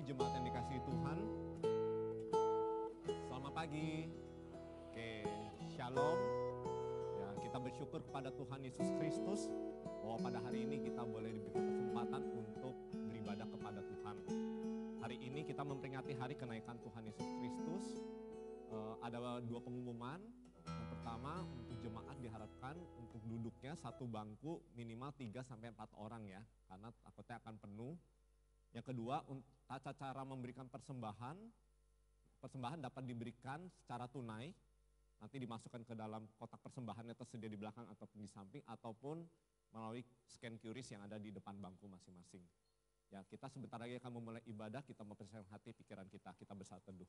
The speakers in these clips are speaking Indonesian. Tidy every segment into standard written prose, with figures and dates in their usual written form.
jemaat yang dikasihi Tuhan. Selamat pagi. Oke, shalom. Ya, kita bersyukur kepada Tuhan Yesus Kristus bahwa pada hari ini kita boleh diberi kesempatan untuk beribadah kepada Tuhan. Hari ini kita memperingati hari kenaikan Tuhan Yesus Kristus. Ada dua pengumuman. Yang pertama, untuk jemaat diharapkan untuk duduknya satu bangku minimal 3-4 orang ya, karena takutnya akan penuh. Yang kedua, tata cara memberikan persembahan dapat diberikan secara tunai, nanti dimasukkan ke dalam kotak persembahannya tersedia di belakang ataupun di samping, ataupun melalui scan QRIS yang ada di depan bangku masing-masing. Ya, kita sebentar lagi akan memulai ibadah, kita mempersiapkan hati pikiran kita bersatu teduh.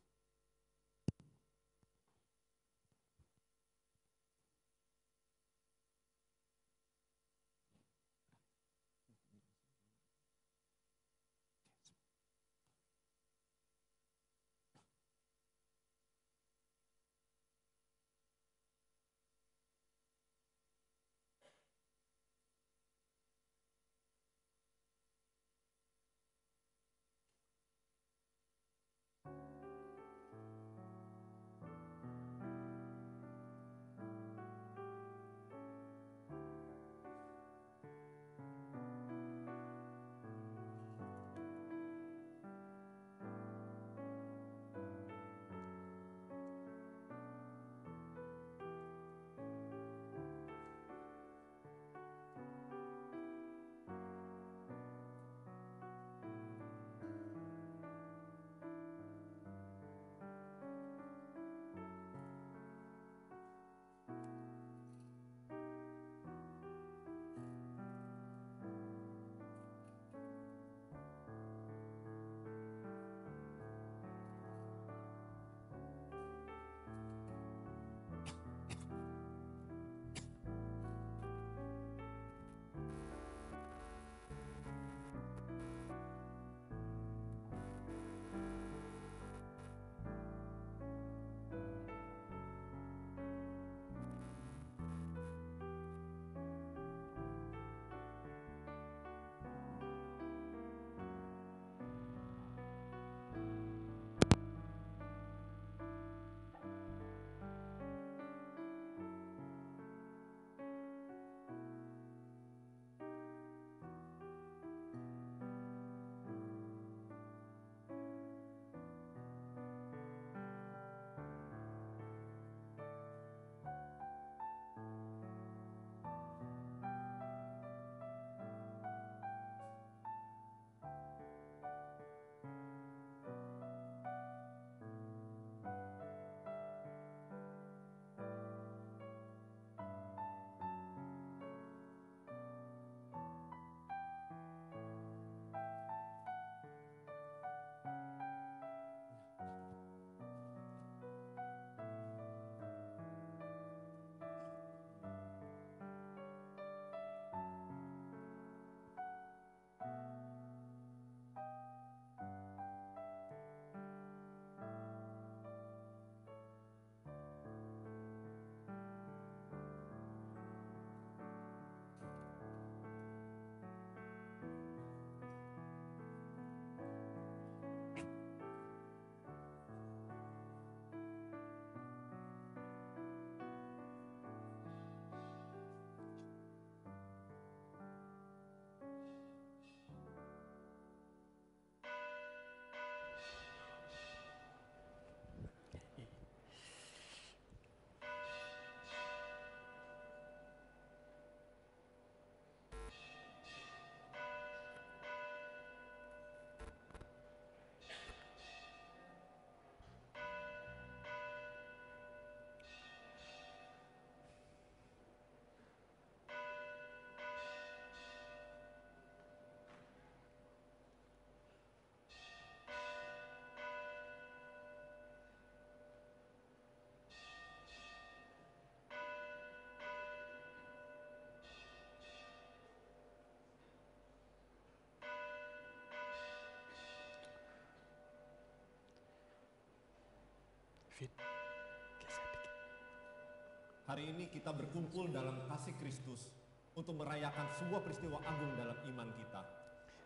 Hari ini kita berkumpul dalam kasih Kristus untuk merayakan sebuah peristiwa agung dalam iman kita,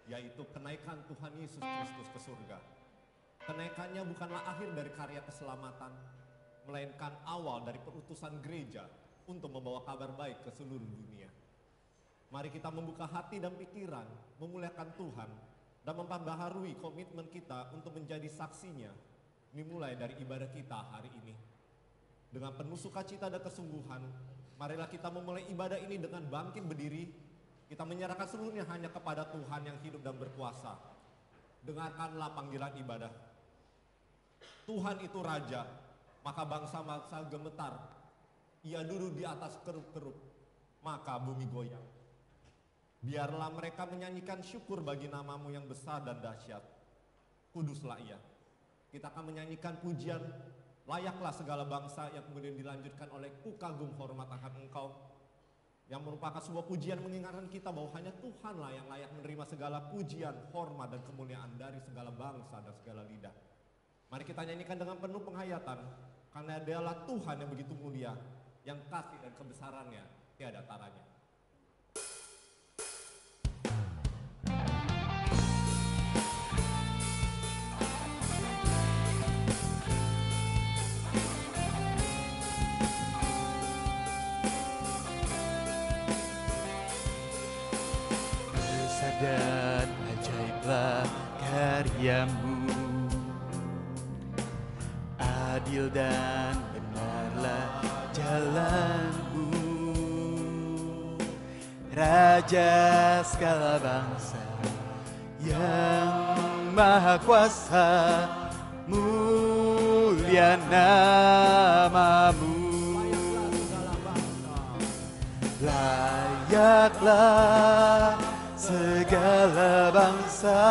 yaitu kenaikan Tuhan Yesus Kristus ke surga. Kenaikannya bukanlah akhir dari karya keselamatan, melainkan awal dari perutusan gereja untuk membawa kabar baik ke seluruh dunia. Mari kita membuka hati dan pikiran, memuliakan Tuhan, dan memperbaharui komitmen kita untuk menjadi saksinya, dimulai dari ibadah kita hari ini. Dengan penuh sukacita dan kesungguhan, marilah kita memulai ibadah ini dengan bangkit berdiri. Kita menyerahkan seluruhnya hanya kepada Tuhan yang hidup dan berkuasa. Dengarkanlah panggilan ibadah. Tuhan itu Raja, maka bangsa-bangsa gemetar. Ia duduk di atas kerub-kerub, maka bumi goyang. Biarlah mereka menyanyikan syukur bagi namamu yang besar dan dahsyat. Kuduslah ia. Kita akan menyanyikan pujian, layaklah segala bangsa, yang kemudian dilanjutkan oleh ku kagum hormat akan engkau, yang merupakan sebuah pujian mengingatkan kita bahwa hanya Tuhanlah yang layak menerima segala pujian, hormat, dan kemuliaan dari segala bangsa dan segala lidah. Mari kita nyanyikan dengan penuh penghayatan, karena Dialah Tuhan yang begitu mulia, yang kasih dan kebesarannya tiada taranya. Besar dan ajaiblah karyamu, adil dan benarlah jalanmu. Raja segala bangsa yang maha kuasa, mulia namamu. Layaklah segala bangsa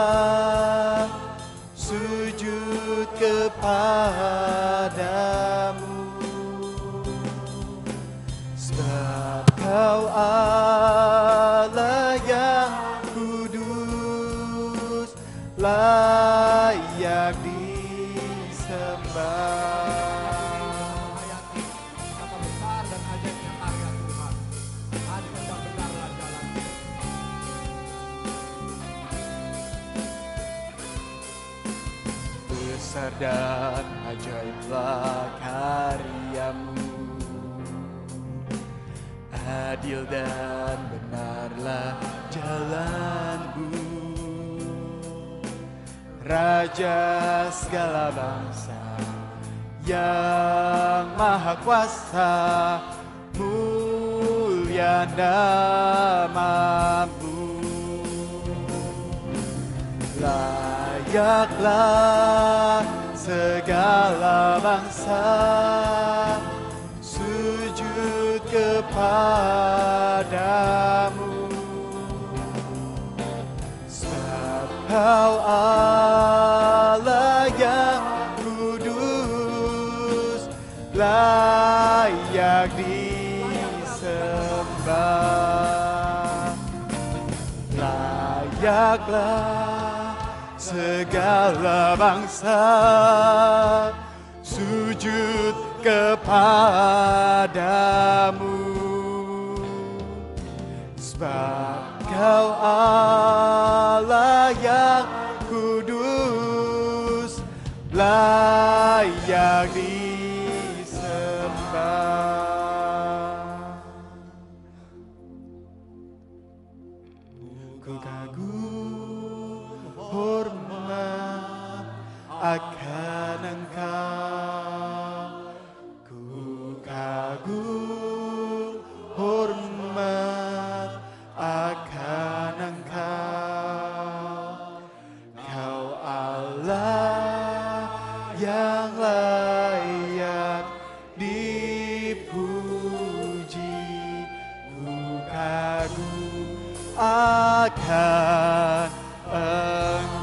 sujud kepadamu, sebab Kau Allah yang kudus, layak disembah. Besar dan ajaiblah karyamu, adil dan benarlah jalanmu. Raja segala bangsa yang maha kuasa, mulia namamu. Layaklah segala bangsa sujud kepadamu, sebab Kau Allah yang kudus, layak disembah. Layaklah segala bangsa sujud kepadamu, sebab Kau Allah yang kudus, layak disembah. Ku kagum hormat akan Engkau, ku kagum hormat akan Engkau. Kau Allah yang layak dipuji, ku kagum akan Engkau.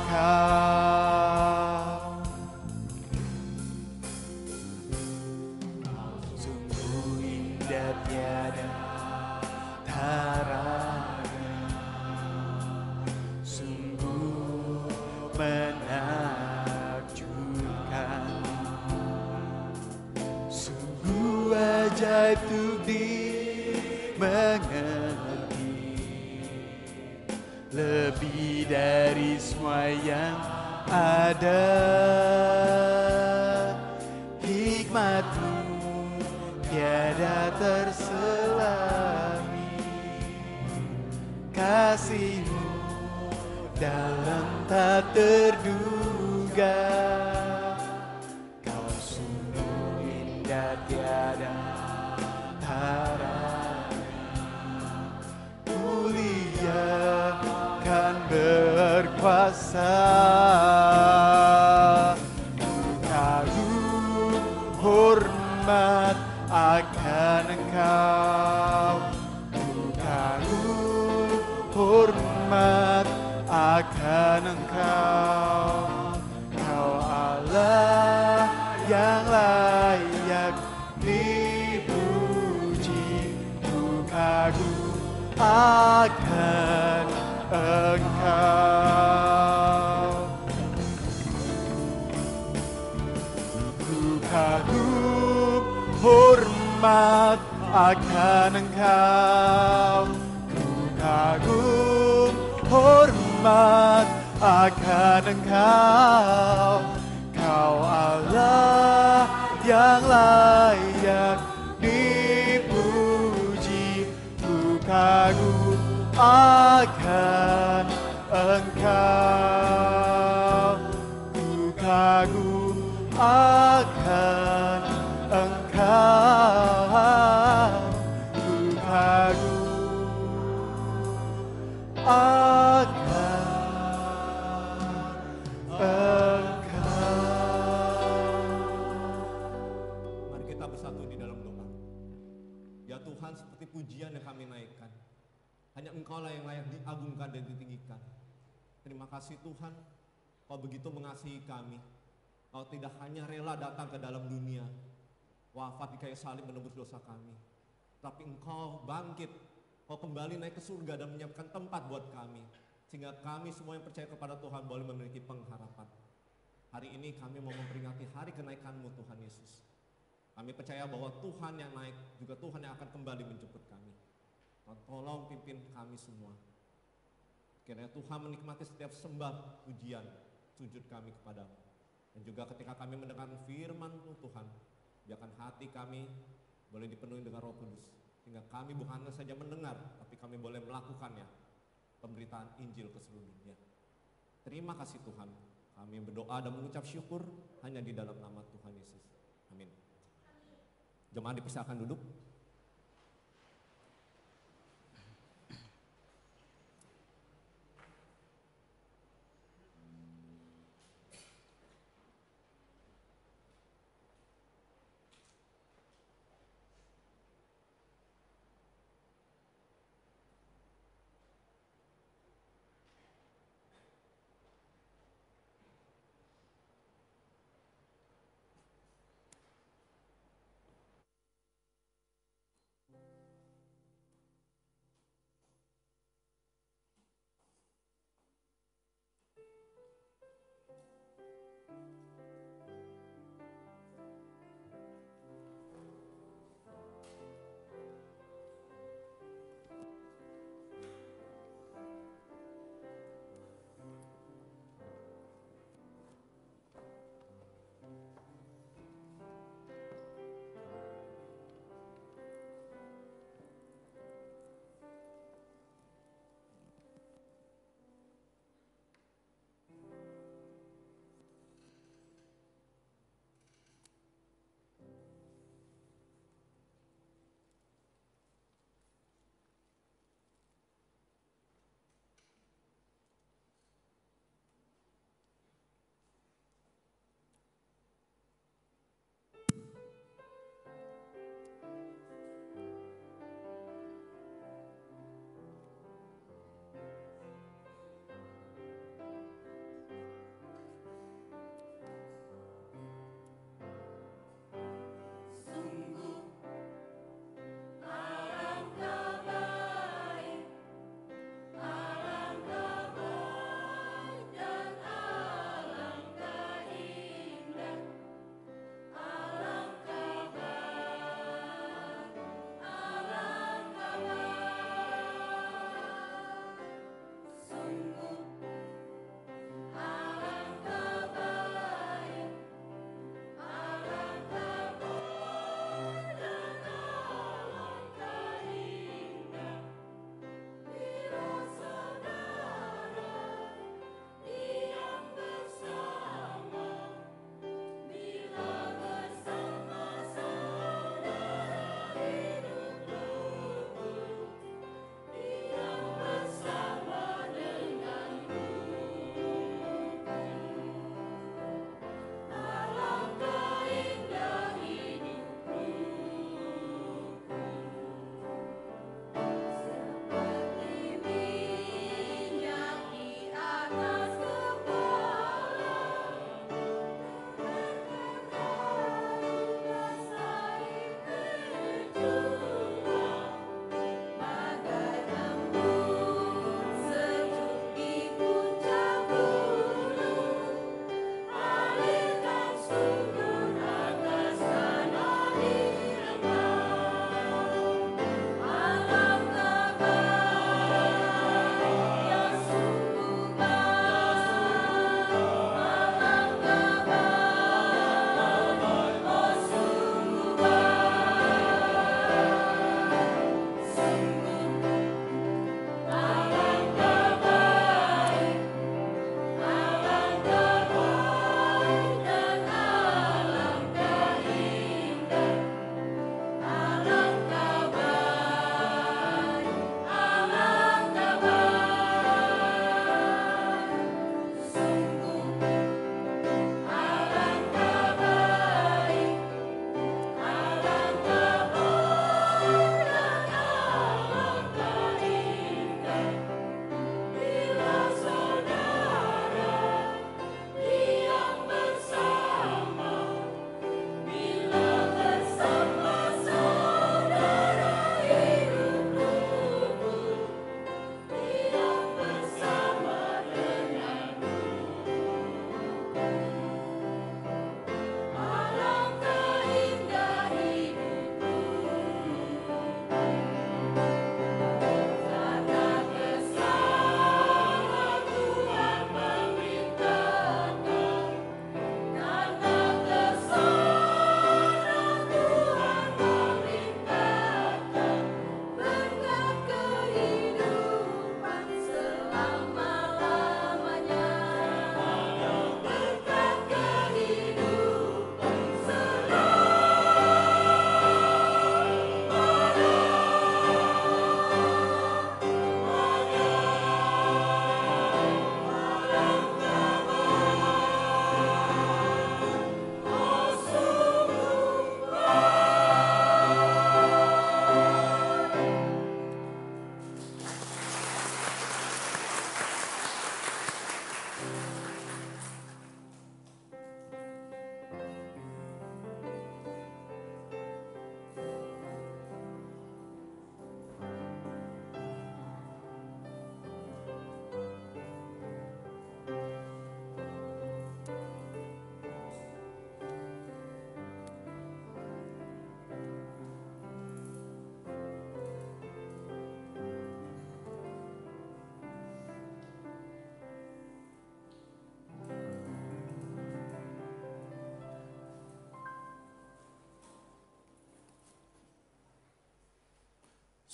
Sungguh indah tiada taranya, sungguh menakjubkan, sungguh ajaib untuk dimengerti, lebih dari semua yang ada hikmat-Mu tiada terselami, kasih-Mu dalam tak terduga. Kau sungguh indah tiada tara, mulia kan berkuasa. Kagum hormat akan Engkau, kagum hormat akan Engkau. Kau Allah yang layak dipuji, ku kagum akan Engkau. Ku kagum hormat akan Engkau, ku kagum hormat akan Engkau. Kau Allah yang layak dipuji, ku kagum akan Engkau, ku kagum akan Engkau, ku kagum akan Mari kita bersatu di dalam doa. Ya Tuhan, seperti pujian yang kami naikkan, hanya Engkau-lah yang layak diagungkan dan ditinggikan. Terima kasih Tuhan, Kau begitu mengasihi kami. Kau tidak hanya rela datang ke dalam dunia, wafat di kayu salib menebus dosa kami, tapi Engkau bangkit, Kau kembali naik ke surga dan menyiapkan tempat buat kami, sehingga kami semua yang percaya kepada Tuhan boleh memiliki pengharapan. Hari ini kami mau memperingati hari kenaikan-Mu Tuhan Yesus. Kami percaya bahwa Tuhan yang naik juga Tuhan yang akan kembali menjemput kami. Tolong pimpin kami semua. Kiranya Tuhan menikmati setiap sembah, pujian, sujud kami kepadamu. Dan juga ketika kami mendengar firman-Mu Tuhan, biarkan hati kami boleh dipenuhi dengan Roh Kudus, sehingga kami bukan hanya saja mendengar, tapi kami boleh melakukannya, pemberitaan Injil ke seluruh dunia. Terima kasih Tuhan, kami berdoa dan mengucap syukur hanya di dalam nama Tuhan Yesus. Amin. Jemaat dipersilakan duduk.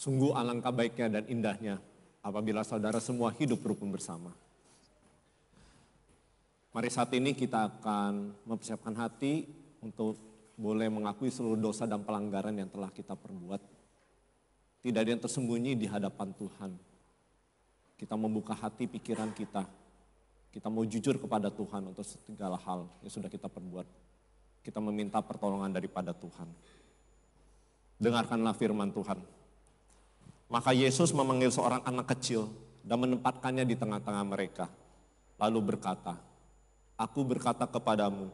Sungguh alangkah baiknya dan indahnya apabila saudara semua hidup rukun bersama. Mari saat ini kita akan mempersiapkan hati untuk boleh mengakui seluruh dosa dan pelanggaran yang telah kita perbuat. Tidak ada yang tersembunyi di hadapan Tuhan. Kita membuka hati pikiran kita. Kita mau jujur kepada Tuhan untuk segala hal yang sudah kita perbuat. Kita meminta pertolongan daripada Tuhan. Dengarkanlah firman Tuhan. Maka Yesus memanggil seorang anak kecil dan menempatkannya di tengah-tengah mereka. Lalu berkata, Aku berkata kepadamu,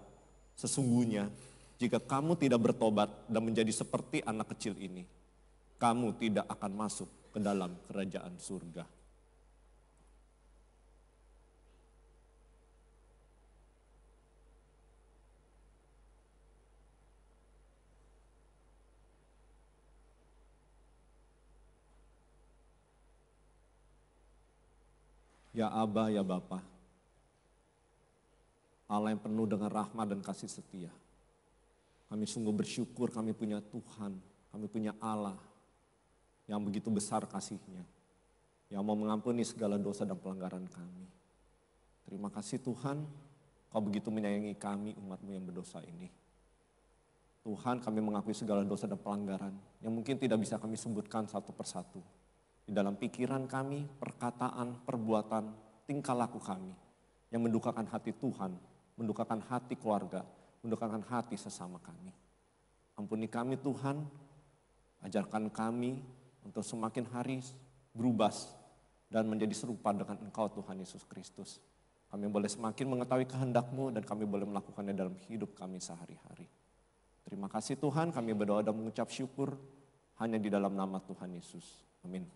sesungguhnya jika kamu tidak bertobat dan menjadi seperti anak kecil ini, kamu tidak akan masuk ke dalam kerajaan surga. Ya Aba, ya Bapa, Allah yang penuh dengan rahmat dan kasih setia. Kami sungguh bersyukur kami punya Tuhan, kami punya Allah yang begitu besar kasih-Nya, yang mau mengampuni segala dosa dan pelanggaran kami. Terima kasih Tuhan, Kau begitu menyayangi kami umat-Mu yang berdosa ini. Tuhan, kami mengakui segala dosa dan pelanggaran yang mungkin tidak bisa kami sebutkan satu persatu. Di dalam pikiran kami, perkataan, perbuatan, tingkah laku kami yang mendukakan hati Tuhan, mendukakan hati keluarga, mendukakan hati sesama kami. Ampuni kami Tuhan, ajarkan kami untuk semakin hari berubah dan menjadi serupa dengan Engkau Tuhan Yesus Kristus. Kami boleh semakin mengetahui kehendak-Mu dan kami boleh melakukannya dalam hidup kami sehari-hari. Terima kasih Tuhan, kami berdoa dan mengucap syukur hanya di dalam nama Tuhan Yesus. Amin.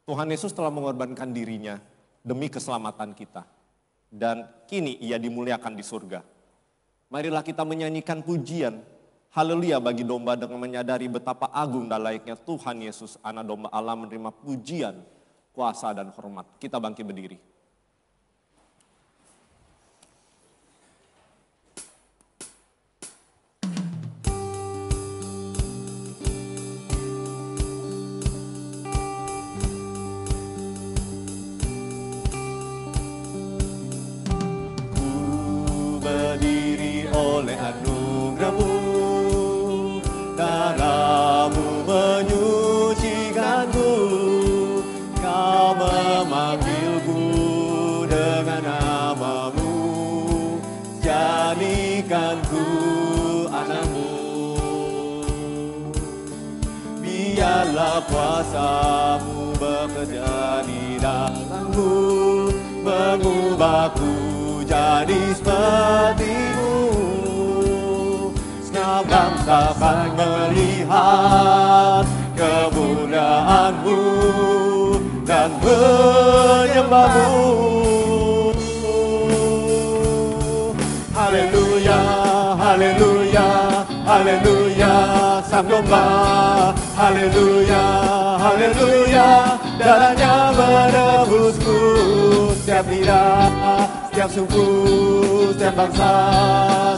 Tuhan Yesus telah mengorbankan dirinya demi keselamatan kita. Dan kini ia dimuliakan di surga. Marilah kita menyanyikan pujian, haleluya bagi domba dengan menyadari betapa agung dan layaknya Tuhan Yesus, anak domba Allah menerima pujian, kuasa dan hormat. Kita bangkit berdiri. Oleh anugerah-Mu, darah-Mu menyucikanku, Kau memanggilku dengan nama-Mu, jadikanku anak-Mu. Biarlah kuasa-Mu bekerja di dalamku, mengubahku jadi seperti-Mu. Segenap bangsa akan melihat kemuliaan-Mu dan menyembah-Mu. Haleluya, haleluya, haleluya, Sang Domba. Haleluya, haleluya, darahnya menebusku. Setiap lidah, setiap suku, setiap bangsa,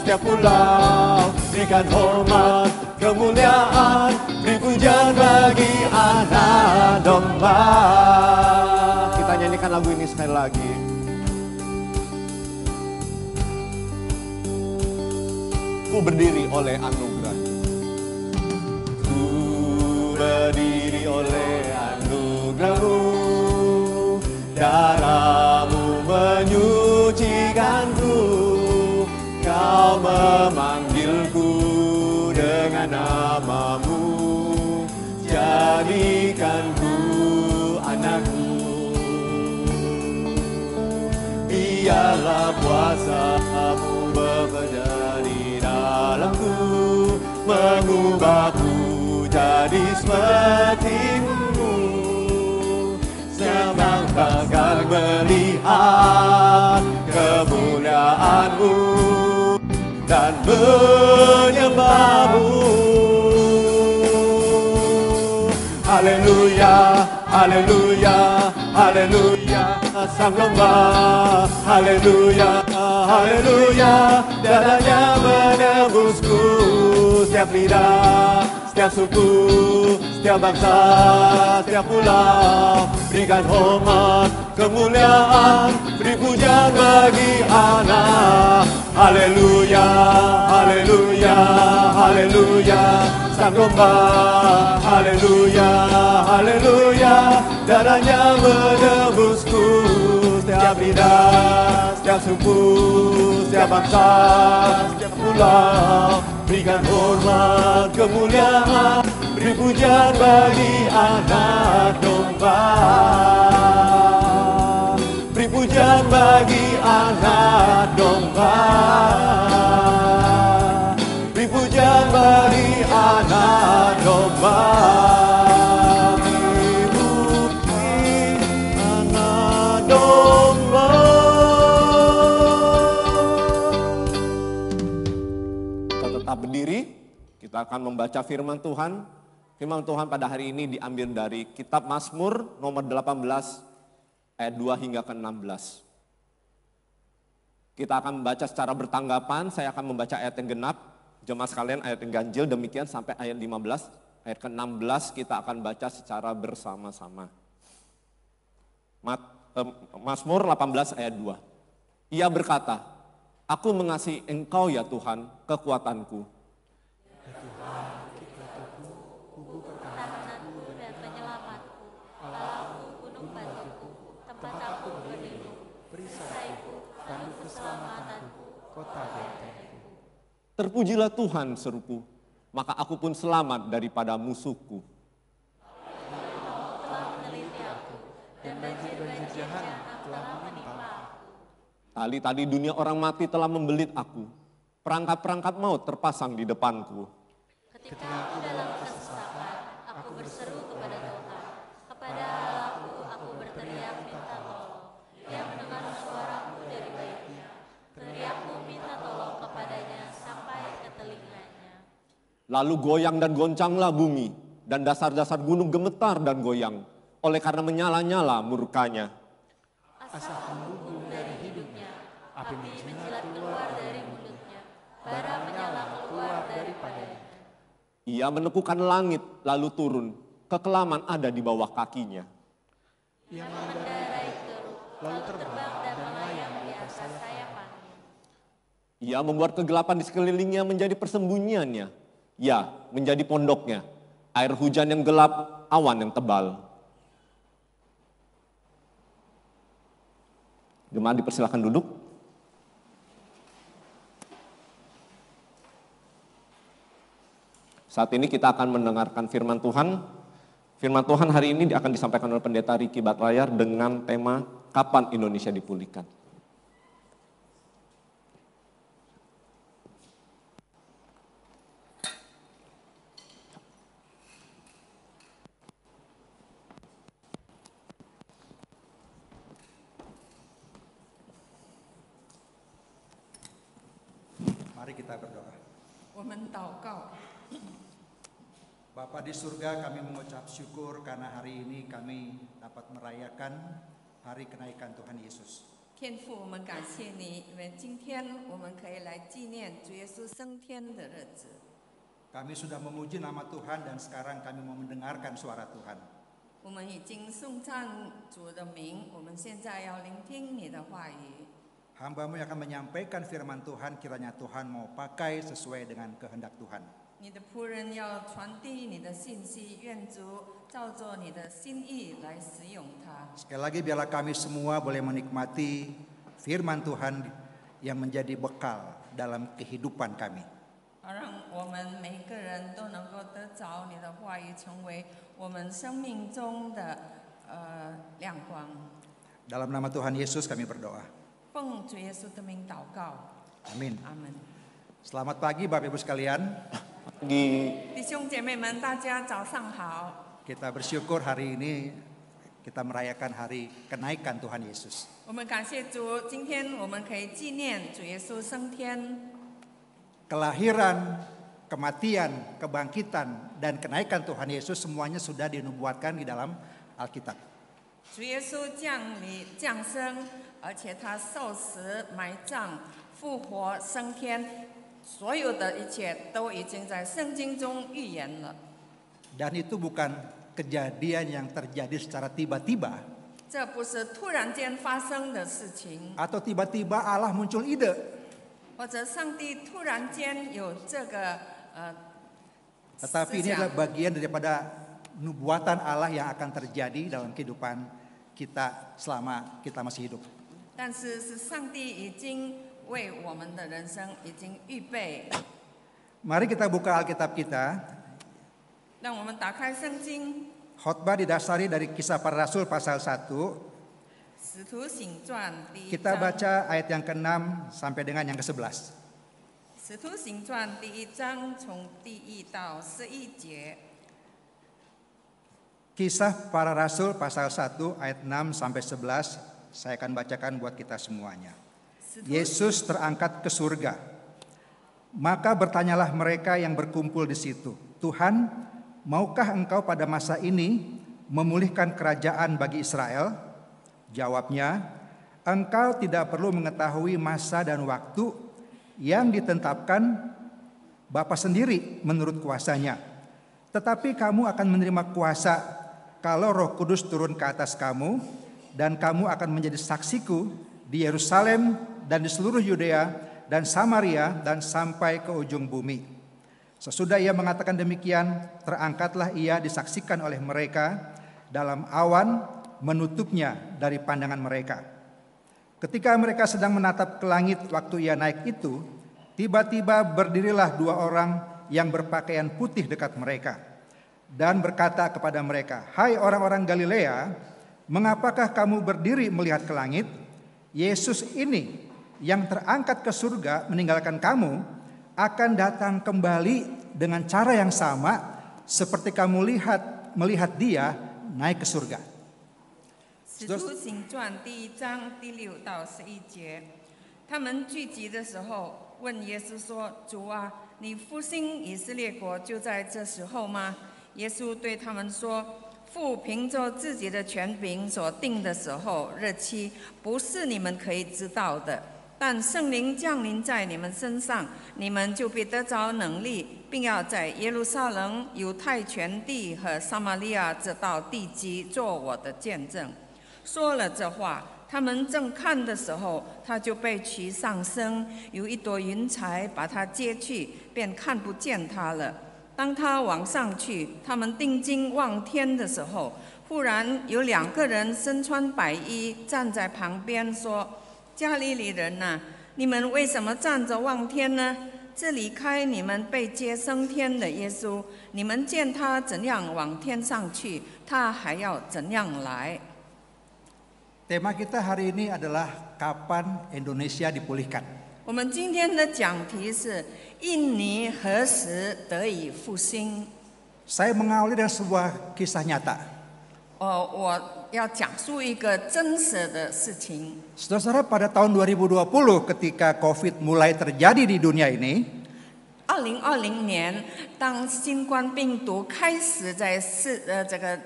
setiap pulau, berikan hormat, kemuliaan, beri pujian bagi anak domba. Kita nyanyikan lagu ini sekali lagi. Ku berdiri oleh anugerah. Ku berdiri oleh anugerah-Mu, darah-Mu menyucikanku, Kau memanggilku dengan nama-Mu, jadikanku anak-Mu. Biarlah kuasa-Mu bekerja di dalamku, mengubahku jadi seperti-Mu. Senang akan melihat kemuliaan-Mu dan menyembah-Mu. Haleluya, haleluya, haleluya, Sang Domba. Haleluya, haleluya, darahnya menebusku. Setiap lidah, setiap suku, setiap bangsa, setiap pulau. Berikan hormat, kemuliaan, beri pujian bagi anak. Haleluya, haleluya, haleluya, Sang Domba. Haleluya, haleluya, darahnya menebusku. Setiap lidah, setiap suku, setiap bangsa, setiap pulau. Berikan hormat, kemuliaan, beri pujian bagi anak domba. Beri pujian bagi anak domba. Beri pujian bagi anak domba. Berdiri, kita akan membaca firman Tuhan. Firman Tuhan pada hari ini diambil dari kitab Mazmur nomor 18 ayat 2 hingga ke 16. Kita akan membaca secara bertanggapan, saya akan membaca ayat yang genap, jemaah sekalian ayat yang ganjil, demikian sampai ayat 15. Ayat ke-16 kita akan baca secara bersama-sama. Mazmur 18 ayat 2. Ia berkata, aku mengasihi Engkau ya Tuhan, kekuatanku. Ya Tuhan, kiblatku, kubu pertahananku dan penyelamatku. Allahku, gunung batuku, tempat aku berlindung, perisaiku, tanduk keselamatanku, kota bentengku. Terpujilah Tuhan seruku, maka aku pun selamat daripada musuhku. Kamu telah meneliti aku, dan banjir-banjir jahanam telah menimpa aku. Tali-tali dunia orang mati telah membelit aku. Perangkap-perangkap maut terpasang di depanku. Ketika aku dalam kesesakan, aku berseru kepada Tuhan. Kepada Allahku aku berteriak minta tolong. Dia mendengar suaraku dari baitnya. Teriakku minta tolong kepadanya sampai ke telinganya. Lalu goyang dan goncanglah bumi, dan dasar-dasar gunung gemetar dan goyang, oleh karena menyala-nyala murkanya. Asap membumbung dari hidungnya, api menjilat keluar dari mulutnya, bara menyala keluar daripadanya. Ia menekukan langit lalu turun, kekelaman ada di bawah kakinya. Ia mengendarai keruk, lalu terbang dan melayang di atas sayap angin. Ia membuat kegelapan di sekelilingnya menjadi persembunyiannya. Ya, menjadi pondoknya. Air hujan yang gelap, awan yang tebal. Jemaat dipersilakan duduk. Saat ini kita akan mendengarkan firman Tuhan. Firman Tuhan hari ini akan disampaikan oleh Pendeta Riki Batlayar dengan tema Kapan Indonesia Dipulihkan. Mari kita berdoa. 我们祷告， Bapa di surga, kami mengucap syukur karena hari ini kami dapat merayakan hari kenaikan Tuhan Yesus. 天父，我们感谢你，因为今天我们可以来纪念主耶稣升天的日子。 Kami sudah memuji nama Tuhan dan sekarang kami mau mendengarkan suara Tuhan. 我们已经颂赞主的名，我们现在要聆听你的话语。 Hamba-Mu yang akan menyampaikan firman Tuhan, kiranya Tuhan mau pakai sesuai dengan kehendak Tuhan. 你的仆人要传递你的信息，愿主照着你的心意来使用它。 Sekali lagi biarlah kami semua boleh menikmati firman Tuhan yang menjadi bekal dalam kehidupan kami. 好让我们每一个人都能够得着你的话语，成为我们生命中的亮光。 Dalam nama Tuhan Yesus kami berdoa. 奉主耶稣的名祷告， Amin. 阿门。 Selamat pagi Bapak Ibu sekalian. Pagi. 弟兄姐妹们，大家早上好。 Kita bersyukur hari ini kita merayakan hari kenaikan Tuhan Yesus. 我们感谢主，今天我们可以纪念主耶稣升天。 Kelahiran, kematian, kebangkitan, dan kenaikan Tuhan Yesus semuanya sudah dinubuatkan di dalam Alkitab. 主耶稣降生，而且他受死、埋葬、复活、升天，所有的一切都已经在圣经中预言了。 Dan itu bukan kejadian yang terjadi secara tiba-tiba 这不是突然间发生的事情， atau tiba-tiba Allah muncul ide. 或者上帝突然间有这个 Tetapi 思 ini 想 adalah bagian daripada nubuatan Allah yang akan terjadi dalam kehidupan kita selama kita masih hidup. 但是是上帝已经为我们的人生已经预备。 Mari kita buka Alkitab kita. 让我们打开圣经， Khotbah didasari dari Kisah Para Rasul pasal 1. 使徒行传第一 Kita 章。 baca ayat yang ke-6 sampai dengan yang ke-11. 使徒行传第一章从第1到11节。 Kisah Para Rasul pasal 1 ayat 6 sampai 11. Saya akan bacakan buat kita semuanya. 使徒 Yesus terangkat ke surga. Maka bertanyalah mereka yang berkumpul di situ, Tuhan, maukah engkau pada masa ini memulihkan kerajaan bagi Israel? Jawabnya, engkau tidak perlu mengetahui masa dan waktu yang ditetapkan Bapa sendiri menurut kuasanya. Tetapi kamu akan menerima kuasa kalau Roh Kudus turun ke atas kamu, dan kamu akan menjadi saksiku di Yerusalem dan di seluruh Yudea dan Samaria dan sampai ke ujung bumi. Sesudah ia mengatakan demikian, terangkatlah ia disaksikan oleh mereka dalam awan menutupnya dari pandangan mereka. Ketika mereka sedang menatap ke langit waktu ia naik itu, tiba-tiba berdirilah 2 orang yang berpakaian putih dekat mereka dan berkata kepada mereka, "Hai orang-orang Galilea, mengapakah kamu berdiri melihat ke langit? Yesus ini yang terangkat ke surga meninggalkan kamu akan datang kembali dengan cara yang sama seperti kamu melihat dia naik ke surga." 使徒行传第1章第6到11节，他们聚集的时候，问耶稣说：“主啊，你复兴以色列国就在这时候吗？”耶稣对他们说：“父凭着自己的权柄所定的时候日期，不是你们可以知道的。但圣灵降临在你们身上，你们就必得着能力，并要在耶路撒冷、犹太全地和撒玛利亚直到地极做我的见证。”说了这话，他们正看的时候，他就被提上升，有一朵云彩把他接去，便看不见他了。当他往上去，他们定睛望天的时候，忽然有2个人身穿白衣站在旁边，说：“加利利人呐，你们为什么站着望天呢？这离开你们被接升天的耶稣，你们见他怎样往天上去，他还要怎样来。” Tema kita hari ini adalah kapan Indonesia dipulihkan. 我们今天的讲题是印尼何时得以复兴。 Saya mengawali dengan sebuah kisah nyata. 我要讲述一个真实的事情。 Saudara-saudara, pada tahun 2020 ketika COVID mulai terjadi di dunia ini, 2020年，当新冠病毒开始在这个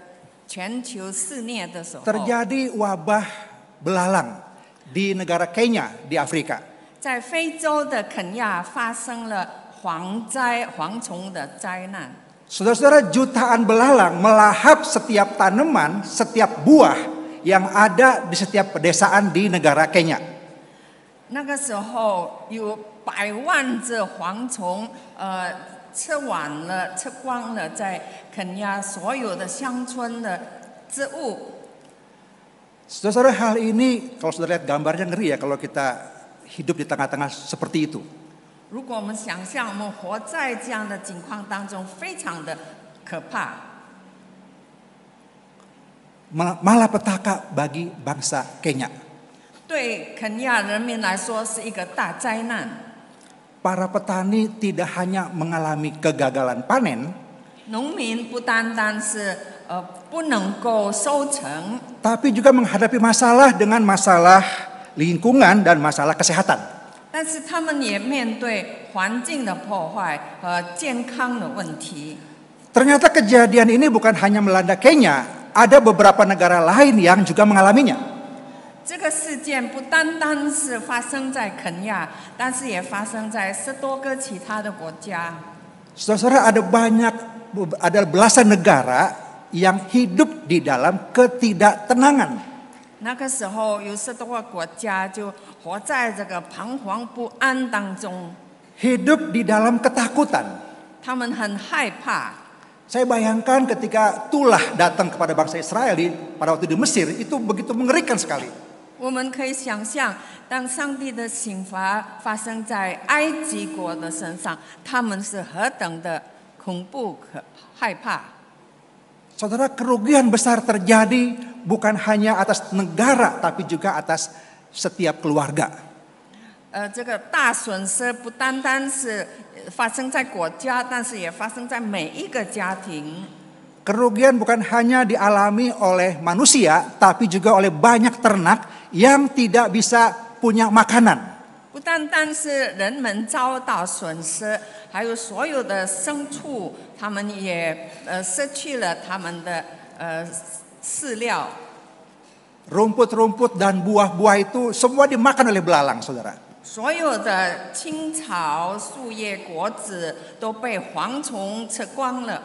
全球肆虐的时候， terjadi wabah belalang di negara Kenya di Afrika. 在非洲的肯亚发生了蝗虫的灾难。 Saudara-saudara, jutaan belalang melahap setiap tanaman, setiap buah yang ada di setiap pedesaan di negara Kenya. 那个时候有100万只蝗虫，吃光了在肯亚所有的乡村的植物。 Saudara-saudara, hal ini kalau saudara lihat gambarnya ngeri ya kalau kita hidup di tengah-tengah seperti itu. 如果我们想象我们活在这样的境况当中，非常的可怕。 Malapetaka bagi bangsa Kenya. 对肯亚人民来说是一个大灾难。 Para petani tidak hanya mengalami kegagalan panen, 农民不单单是不能够收成， tapi juga menghadapi masalah dengan masalah lingkungan dan masalah kesehatan. 但是他们也面对环境的破坏和健康的问题。 Ternyata kejadian ini bukan hanya melanda Kenya, ada beberapa negara lain yang juga mengalaminya. 这个事件不单单是发生在肯亚，但是也发生在10多个其他的国家。Saudara, ada belasan negara yang hidup di dalam ketidaktenangan. 那个时候有10多个国家就活在这个彷徨不安当中， Hidup di dalam ketakutan. 他们很害怕。 Saya bayangkan ketika Tulah datang kepada bangsa Israel pada waktu di Mesir, itu begitu mengerikan sekali. 我们可以想象，当上帝的刑罚发生在埃及国的身上，他们是何等的恐怖、害怕。 Saudara, kerugian besar terjadi bukan hanya atas negara, tapi juga atas setiap keluarga. 这个大损失不单单是发生在国家，但是也发生在每一个家庭。 Kerugian bukan hanya dialami oleh manusia, tapi juga oleh banyak ternak yang tidak bisa punya makanan. 不单单是人们遭到损失，还有所有的牲畜，他们也失去了他们的饲料。 Rumput-rumput dan buah-buah itu semua dimakan oleh belalang, saudara. 所有的青草、树叶、果子都被蝗虫吃光了。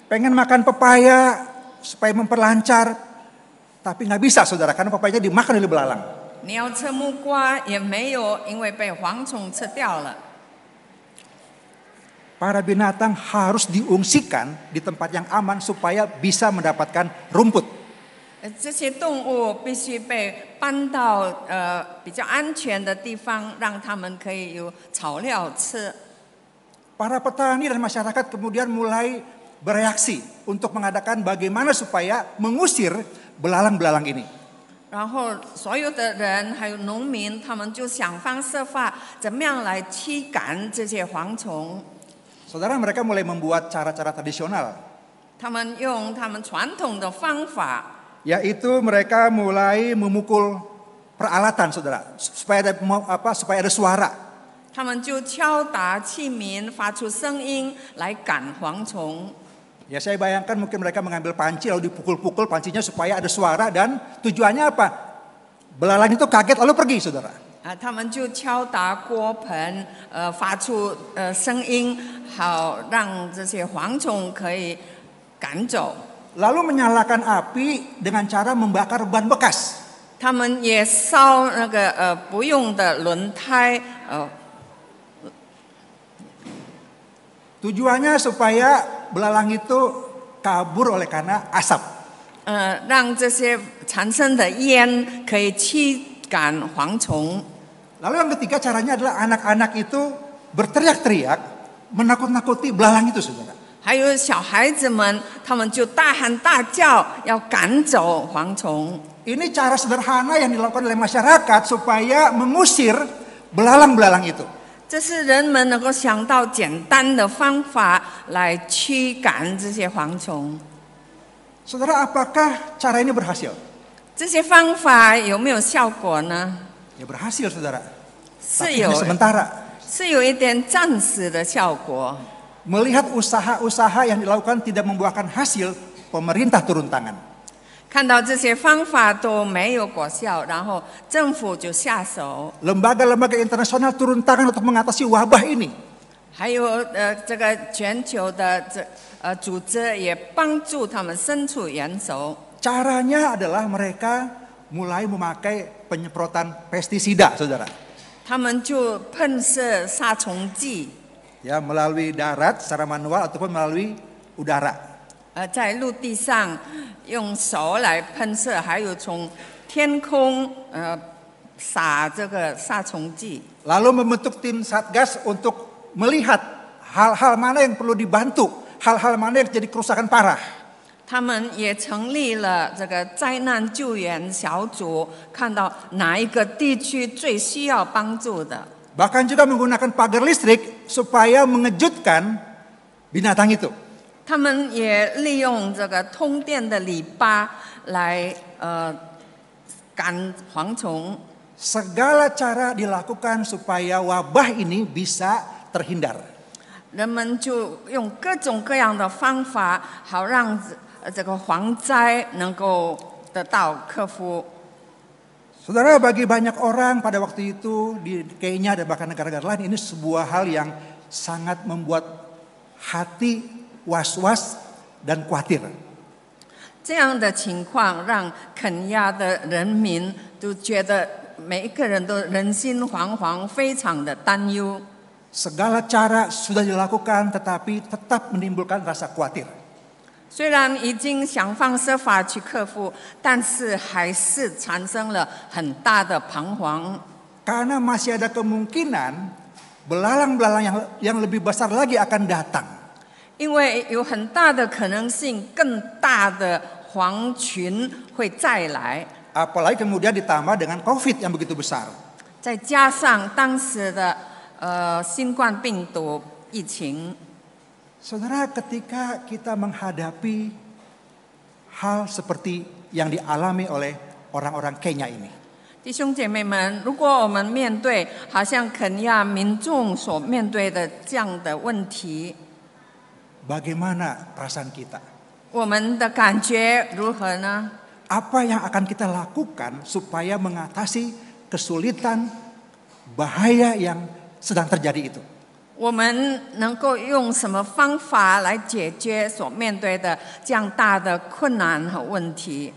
Pengen makan pepaya supaya memperlancar, tapi nggak bisa, saudara, karena pepayanya dimakan oleh belalang. 你要吃木瓜也没有，因为被蝗虫吃掉了。 Para binatang harus diungsikan di tempat yang aman supaya bisa mendapatkan rumput. 这些动物必须被搬到比较安全的地方，让他们可以有草料吃。 Para petani dan masyarakat kemudian mulai bereaksi untuk mengadakan bagaimana supaya mengusir belalang-belalang ini. 然后所有的人还有农民，他们就想方设法，怎么样来驱赶这些蝗虫。 Saudara, mereka mulai membuat cara-cara tradisional. 他们用他们传统的方法， Yaitu mereka mulai memukul peralatan, saudara, supaya ada suara. 他们就敲打器皿，发出声音来赶蝗虫。 Ya, saya bayangkan mungkin mereka mengambil panci lalu dipukul-pukul pancinya supaya ada suara, dan tujuannya apa? Belalang itu kaget lalu pergi, saudara. 他们就敲打锅盆，发出声音，好让这些蝗虫可以赶走。 Lalu menyalakan api dengan cara membakar ban bekas. 他们也烧那个不用的轮胎， Tujuannya supaya belalang itu kabur oleh karena asap. 让这些产生的烟可以驱赶蝗虫。 Lalu yang ketiga caranya adalah anak-anak itu berteriak-teriak menakut-nakuti belalang itu, saudara. 还有小孩子们，他们就大喊大叫，要赶走蝗虫。 Ini cara sederhana yang dilakukan oleh masyarakat supaya mengusir belalang-belalang itu. 这是人们能够想到简单的方法来驱赶这些蝗虫。 Saudara, apakah cara ini berhasil? 这些方法有没有效果呢？ Ya berhasil, saudara. 是 Tapi 有 hanya sementara. 是有一点暂时的效果。 Melihat usaha-usaha yang dilakukan tidak membuahkan hasil, pemerintah turun tangan. 看到这些方法都没有果效，然后政府就下手。 Lembaga-lembaga internasional turun tangan untuk mengatasi wabah ini. 还有这个全球的组织也帮助他们伸出援手。 Caranya adalah mereka mulai memakai penyemprotan pestisida, saudara. 他们就喷射杀虫剂， Ya, melalui darat secara manual ataupun melalui udara. 在陆地上用手来喷射，还有从天空撒这个杀虫剂。 Lalu membentuk tim satgas untuk melihat hal-hal mana yang perlu dibantu, hal-hal mana yang jadi kerusakan parah. 他们也成立了这个灾难救援小组，看到哪一个地区最需要帮助的。 Bahkan juga menggunakan pagar listrik supaya mengejutkan binatang itu. 他们也利用这个通电的篱笆来赶蝗虫。 Segala cara dilakukan supaya wabah ini bisa terhindar. 人们就用各种各样的方法，好让这个蝗灾能够得到克服。Saudara, bagi banyak orang pada waktu itu di Kenya dan bahkan negara-negara lain, ini sebuah hal yang sangat membuat hati was-was dan khawatir. 这样的情况让肯亚的人民都觉得每一个人都人心惶惶，非常的担忧。 Segala cara sudah dilakukan tetapi tetap menimbulkan rasa khawatir. 虽然已经想方设法去克服，但是还是产生了很大的彷徨。 Karena masih ada kemungkinan belalang-belalang yang lebih besar lagi akan datang. 因为有很大的可能性，更大的蝗群会再来， Apalagi kemudian ditambah dengan COVID yang begitu besar. 再加上当时的新冠病毒疫情。 Saudara, ketika kita menghadapi hal seperti yang dialami oleh orang-orang Kenya ini, 弟兄姐妹们，如果我们面对好像肯亚民众所面对的这样的问题， bagaimana perasaan kita? 我们的感觉如何呢？ Apa yang akan kita lakukan supaya mengatasi kesulitan, bahaya yang sedang terjadi itu? 我们能够用什么方法来解决所面对的这样大的困难和问题？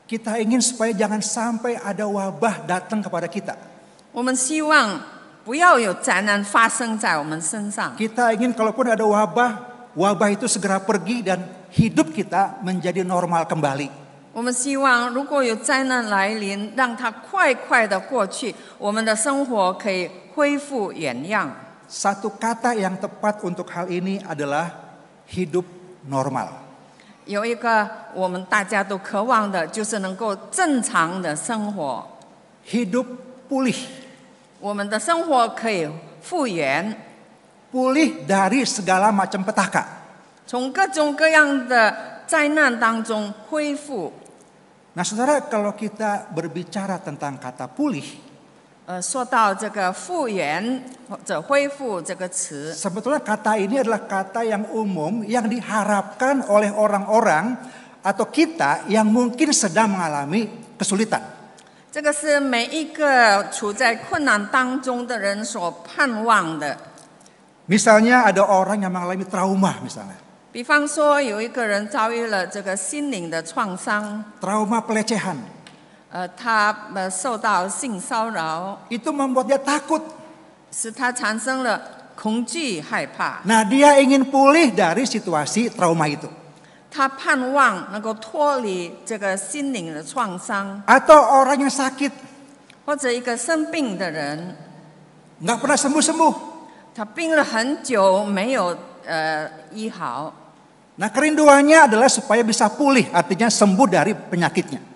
Kita ingin supaya jangan sampai ada wabah datang kepada kita. 我们希望不要有灾难发生在我们身上。 Kita ingin kalaupun ada wabah, wabah itu segera pergi dan hidup kita menjadi normal kembali. 我们希望如果有灾难来临，让它快快的过去，我们的生活可以恢复原样。 Satu kata yang tepat untuk hal ini adalah hidup normal. 有一个我们大家都渴望的，就是能够正常的生活， Hidup pulih. 我们的生活可以复原， Pulih dari segala macam petaka. 从各种各样的灾难当中恢复。 Nah saudara, kalau kita berbicara tentang kata pulih, 说到这个复原或者恢复这个词， sebetulnya kata ini adalah kata yang umum yang diharapkan oleh orang-orang atau kita yang mungkin sedang mengalami kesulitan. 这个是每一个处在困难当中的人所盼望的。 Misalnya ada orang yang mengalami trauma misalnya. 比方说，有一个人遭遇了这个心灵的创伤， Trauma pelecehan. 他受到性骚扰， Itu membuat dia takut. 使他产生了恐惧、害怕。 Nah dia ingin pulih dari situasi trauma itu. 他盼望能够脱离这个心灵的创伤， Atau orang yang sakit, 或者一个生病的人， nggak pernah sembuh-sembuh. 他病了很久没有医好。 Nah kerinduannya adalah supaya bisa pulih, artinya sembuh dari penyakitnya.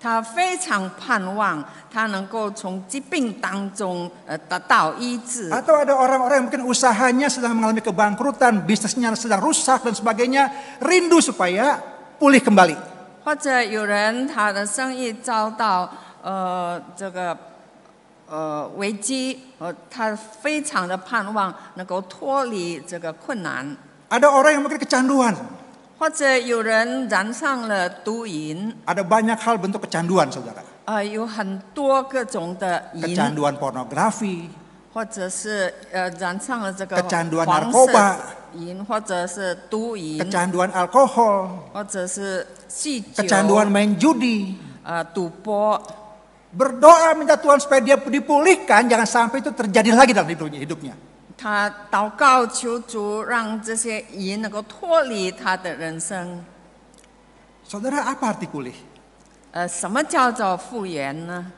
他非常盼望他能够从疾病当中得到医治。 Atau ada orang-orang yang mungkin usahanya sedang mengalami kebangkrutan, bisnisnya sedang rusak dan sebagainya, rindu supaya pulih kembali. 或者有人他的生意遭到这个危机，他非常的盼望能够脱离这个困难。 Ada orang yang mungkin kecanduan. 或者有人染上了毒瘾， Ada banyak hal bentuk kecanduan, saudara. 有很多各种的瘾， Kecanduan pornografi, 或者是染上了这个 kecanduan 黄 narkoba, 色瘾，或者是毒瘾， kecanduan alkohol, 或者是酗酒， kecanduan main judi. 赌博。 Berdoa minta Tuhan supaya dia dipulihkan, jangan sampai itu terjadi lagi dalam hidupnya. 他祷告求主，让这些瘾能够脱离他的人生。 Saudara, apa arti pulih? 什么叫做复原呢？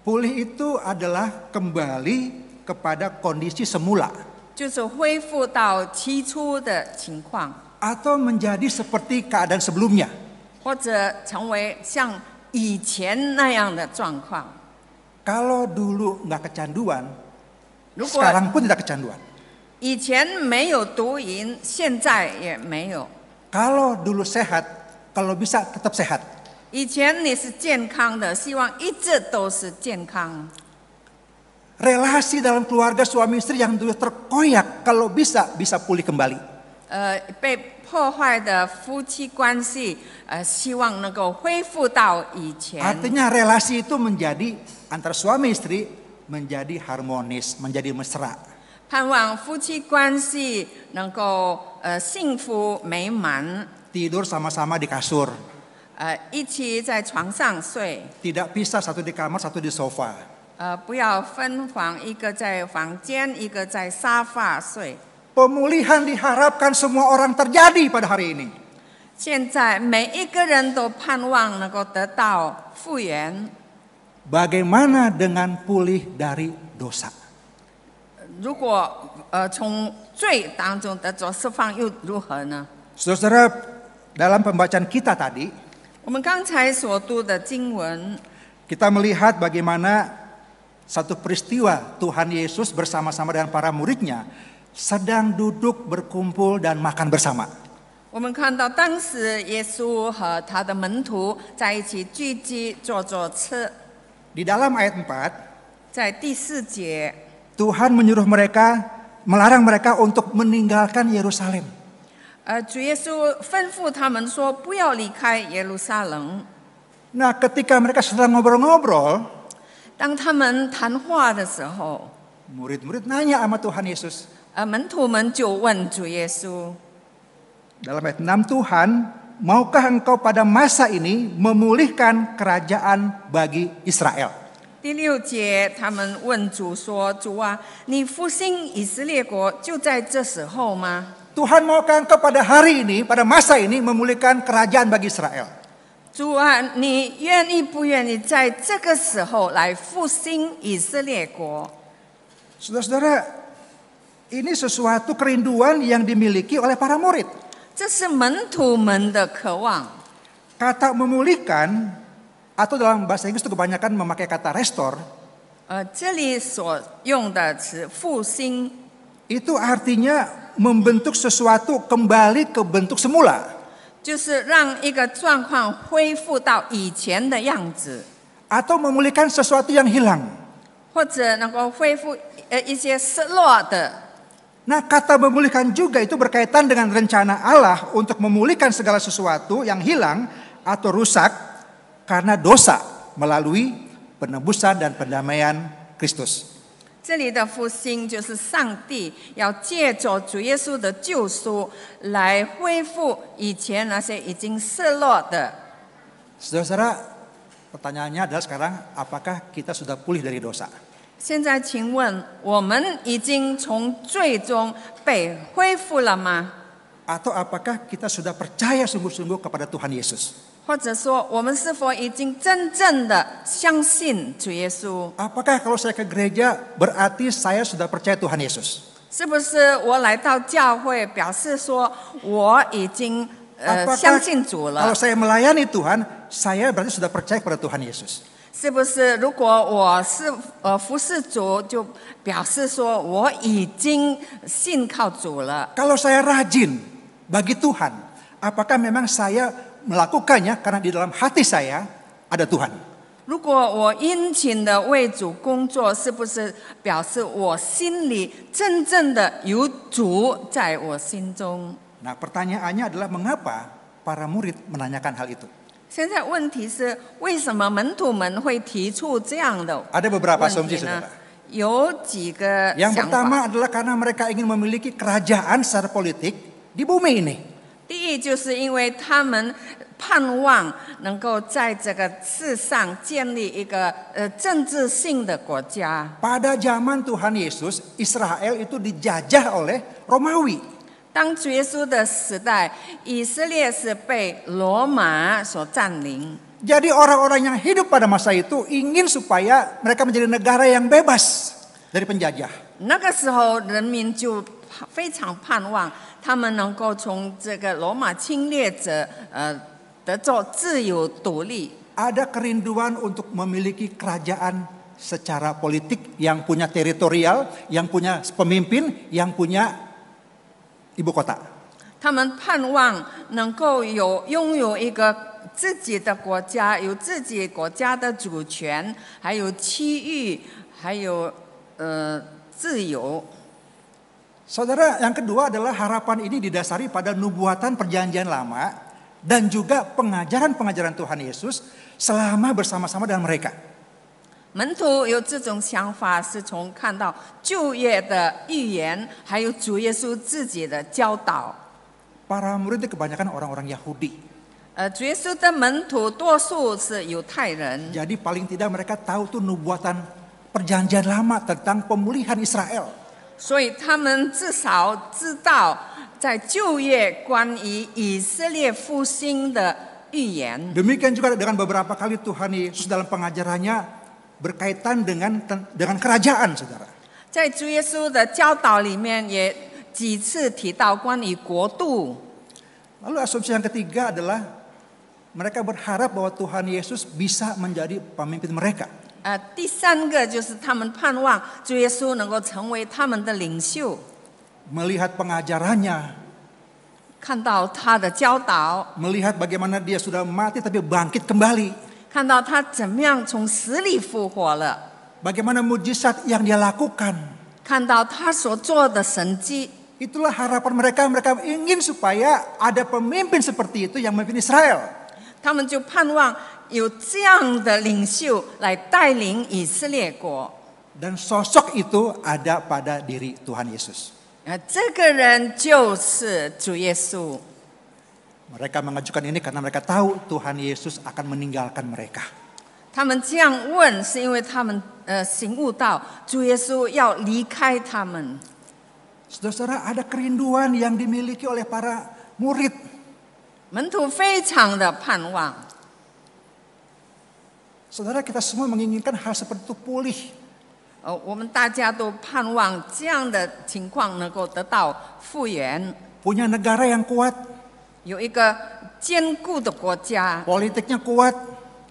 Pulih itu adalah kembali kepada kondisi semula 就是恢复到起初的情况， atau menjadi seperti keadaan sebelumnya. 或者成为像以前那样的状况。 Kalau dulu nggak kecanduan, 如果 sekarang pun tidak kecanduan. 以前没有毒瘾，现在也没有。 Kalau dulu sehat, kalau bisa tetap sehat. 以前你是健康的，希望一直都是健康。 Relasi dalam keluarga suami istri yang dulu terkoyak, kalau bisa pulih kembali. 被破坏的夫妻关系，希望能够恢复到以前。 Artinya relasi itu menjadi antara suami istri menjadi harmonis, menjadi mesra. 盼望夫妻关系能够幸福美满， Tidur sama-sama di kasur, 一起在床上睡， tidak pisah satu di kamar, satu di sofa. 不要分房，一个在房间，一个在沙发睡。 Pemulihan diharapkan semua orang terjadi pada hari ini. 现在每一个人都盼望能够得到复原。 Bagaimana dengan pulih dari dosa? 如果从罪当中得着释放，又如何呢？ Saudara-saudara, dalam pembacaan kita tadi, 我们刚才所读的经文， kita melihat bagaimana satu peristiwa Tuhan Yesus bersama-sama dengan para muridnya sedang duduk berkumpul dan makan bersama. 我们看到当时耶稣和他的门徒在一起聚集坐着吃。 Di dalam ayat 4, 在第4节， Tuhan melarang mereka untuk meninggalkan Yerusalem. 主耶稣吩咐他们说不要离开耶路撒冷。 Nah, ketika mereka sedang ngobrol-ngobrol, 当他们谈话的时候， murid-murid nanya sama Tuhan Yesus. 门徒们就问主耶稣。 Dalam ayat 6, Tuhan, maukah engkau pada masa ini memulihkan kerajaan bagi Israel? 第6节，他们问主说：“主啊，你复兴以色列国就在这时候吗？” Tuhan maukah engkau pada hari ini, pada masa ini memulihkan kerajaan bagi Israel? 主啊，你愿意不愿意在这个时候来复兴以色列国？ Saudara-saudara, ini sesuatu kerinduan yang dimiliki oleh para murid. 这是门徒们的渴望。 Kata memulihkan, atau dalam bahasa Inggris itu kebanyakan memakai kata restore, 这里所用的词复兴， itu artinya membentuk sesuatu kembali ke bentuk semula. 就是让一个状况恢复到以前的样子， Atau memulihkan sesuatu yang hilang. 或者能够恢复一些失落的。 Nah, kata memulihkan juga itu berkaitan dengan rencana Allah untuk memulihkan segala sesuatu yang hilang atau rusak karena dosa melalui penebusan dan pendamaian Kristus. 这里的复兴就是上帝要借着主耶稣的救赎来恢复以前那些已经失落的。 Saudara-saudara, pertanyaannya adalah sekarang, apakah kita sudah pulih dari dosa? 现在请问，我们已经从罪中被恢复了吗？ Atau apakah kita sudah percaya sungguh-sungguh kepada Tuhan Yesus? 或者说，我们是否已经真正的相信主耶稣？ Apakah kalau saya ke gereja berarti saya sudah percaya Tuhan Yesus? 是不是我来到教会，表示说我已经相信主 Kalau 了？ saya melayani Tuhan, saya berarti sudah percaya kepada Tuhan Yesus? 是不是如果我是服侍主，就表示说我已经信靠主了？ Kalau saya rajin bagi Tuhan, apakah memang saya melakukannya karena di dalam hati saya ada Tuhan? 如果我殷勤的为主工作，是不是表示我心里真正的有主在我心中？ Nah, pertanyaannya adalah mengapa para murid menanyakan hal itu? 现在问题是，为什么门徒们会提出这样的 Ada beberapa 问 asumsi, 题呢 saudara.？有几个 Yang 想 pertama 法。 adalah karena mereka ingin memiliki kerajaan secara politik di bumi ini. 第一，就是因为他们盼望能够在这个世上建立一个政治性的国家。 Pada zaman Tuhan Yesus, Israel itu dijajah oleh Romawi. 当主耶稣的时代，以色列是被罗马所占领。 Jadi orang-orang yang hidup pada masa itu ingin supaya mereka menjadi negara yang bebas dari penjajah. 那个时候，人民就非常盼望他们能够从这个罗马侵略者得到自由独立。 Ada kerinduan untuk memiliki kerajaan secara politik yang punya teritorial, yang punya pemimpin, yang punya ibu kota. 他们盼望能够拥有一个自己的国家，有自己国家的主权，还有区域，还有自由。Saudara, yang kedua adalah harapan ini didasari pada nubuatan perjanjian lama dan juga pengajaran-pengajaran Tuhan Yesus selama bersama-sama dengan mereka. 门徒有这种想法，是从看到旧约的预言，还有主耶稣自己的教导。 Para murid itu kebanyakan orang-orang Yahudi. 主耶稣的门徒多数是犹太人， Jadi paling tidak mereka tahu tuh nubuatan perjanjian lama tentang pemulihan Israel. 所以他们至少知道在旧约关于以色列复兴的预言。 Demikian juga dengan beberapa kali Tuhan Yesus dalam pengajarannya berkaitan dengan kerajaan, saudara. 在主耶稣的教导里面，也几次提到关于国度。 Lalu asumsi yang ketiga adalah mereka berharap bahwa Tuhan Yesus bisa menjadi pemimpin mereka. 第三个就是他们盼望主耶稣能够成为他们的领袖， Melihat pengajarannya, 看到他的教导， melihat bagaimana dia sudah mati tapi bangkit kembali. 看到他怎么样从死里复活了， Bagaimana mujizat yang dia lakukan. 看到他所做的神迹。 Itulah harapan mereka. Mereka ingin supaya ada pemimpin seperti itu yang memimpin Israel. 他们就盼望有这样的领袖来带领以色列国。 Dan sosok itu ada pada diri Tuhan Yesus. 这个人就是主耶稣。 Mereka mengajukan ini karena mereka tahu Tuhan Yesus akan meninggalkan mereka. 他们这样问，是因为他们醒悟到主耶稣要离开他们。 Saudara-saudara, ada kerinduan yang dimiliki oleh para murid. 门徒非常的盼望。 Saudara, kita semua menginginkan hal seperti itu pulih. 我们大家都盼望这样的情况能够得到复原， Punya negara yang kuat, 有一个坚固的国家， politiknya kuat,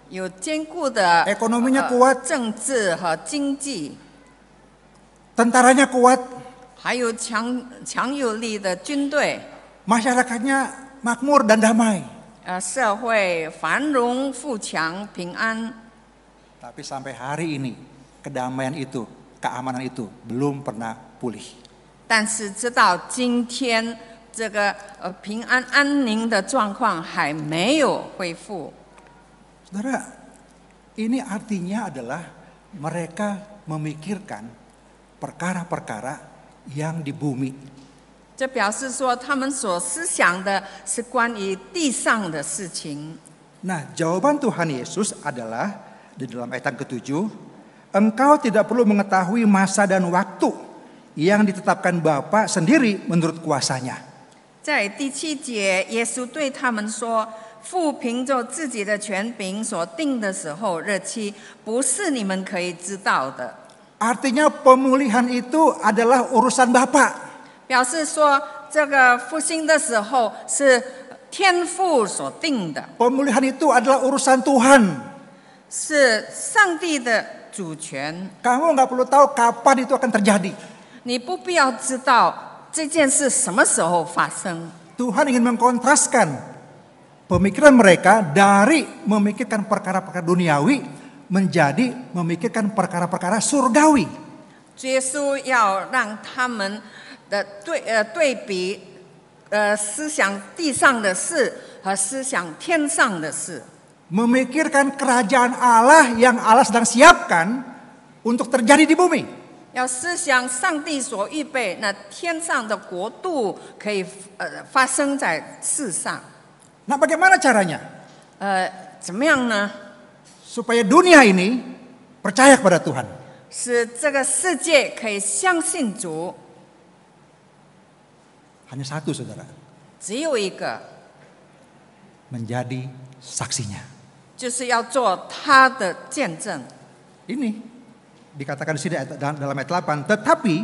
有坚固的 ekonominya kuat, 政治和经济， tentaranya kuat, 还有强有力的军队， masyarakatnya makmur dan damai. 社会繁荣富强平安。 Tapi sampai hari ini, kedamaian itu, keamanan itu belum pernah pulih. 但是直到今天，这个平安安宁的状况还没有恢复。 Saudara, ini artinya adalah mereka memikirkan perkara-perkara yang di bumi. 这表示说，他们所思想的是关于地上的事情。 Nah, jawaban Tuhan Yesus adalah di dalam ayat yang ke-7, engkau tidak perlu mengetahui masa dan waktu yang ditetapkan Bapa sendiri menurut kuasanya. 在第7节，耶稣对他们说：“父凭着自己的权柄所定的时候日期，不是你们可以知道的。” Artinya pemulihan itu adalah urusan Bapa. 表示说，这个复兴的时候是天父所定的， Pemulihan itu adalah urusan Tuhan. 是上帝的主权。 Kamu nggak perlu tahu kapan itu akan terjadi. 你不必要知道这件事什么时候发生。 Tuhan ingin mengkontraskan pemikiran mereka dari memikirkan perkara-perkara duniawi menjadi memikirkan perkara-perkara surgawi. 主耶稣要让他们的对比，思想地上的事和思想天上的事， Memikirkan kerajaan Allah yang Allah sedang siapkan untuk terjadi di bumi. 要思想上帝所预备那天上的国度可以发生在世上。 Nah, bagaimana caranya? 怎么样呢？ Supaya dunia ini percaya kepada Tuhan. 使这个世界可以相信主， Hanya satu, saudara. 只有一个， Menjadi saksinya. 就是要做他的见证。 Ini dikatakan di sini dalam ayat 8. Tetapi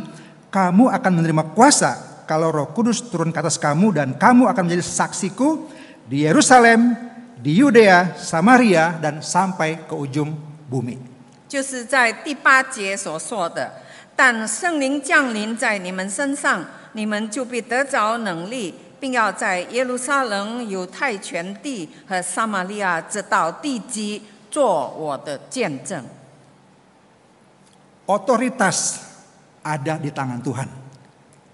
kamu akan menerima kuasa kalau Roh Kudus turun ke atas kamu dan kamu akan menjadi saksiku di Yerusalem, di Yudea, Samaria dan sampai ke ujung bumi. 就是在第8节所说的，但圣灵降临在你们身上，你们就必得着能力，并要在耶路撒冷、犹太全地和撒玛利亚直到地极，做我的见证。 Otoritas ada di tangan Tuhan.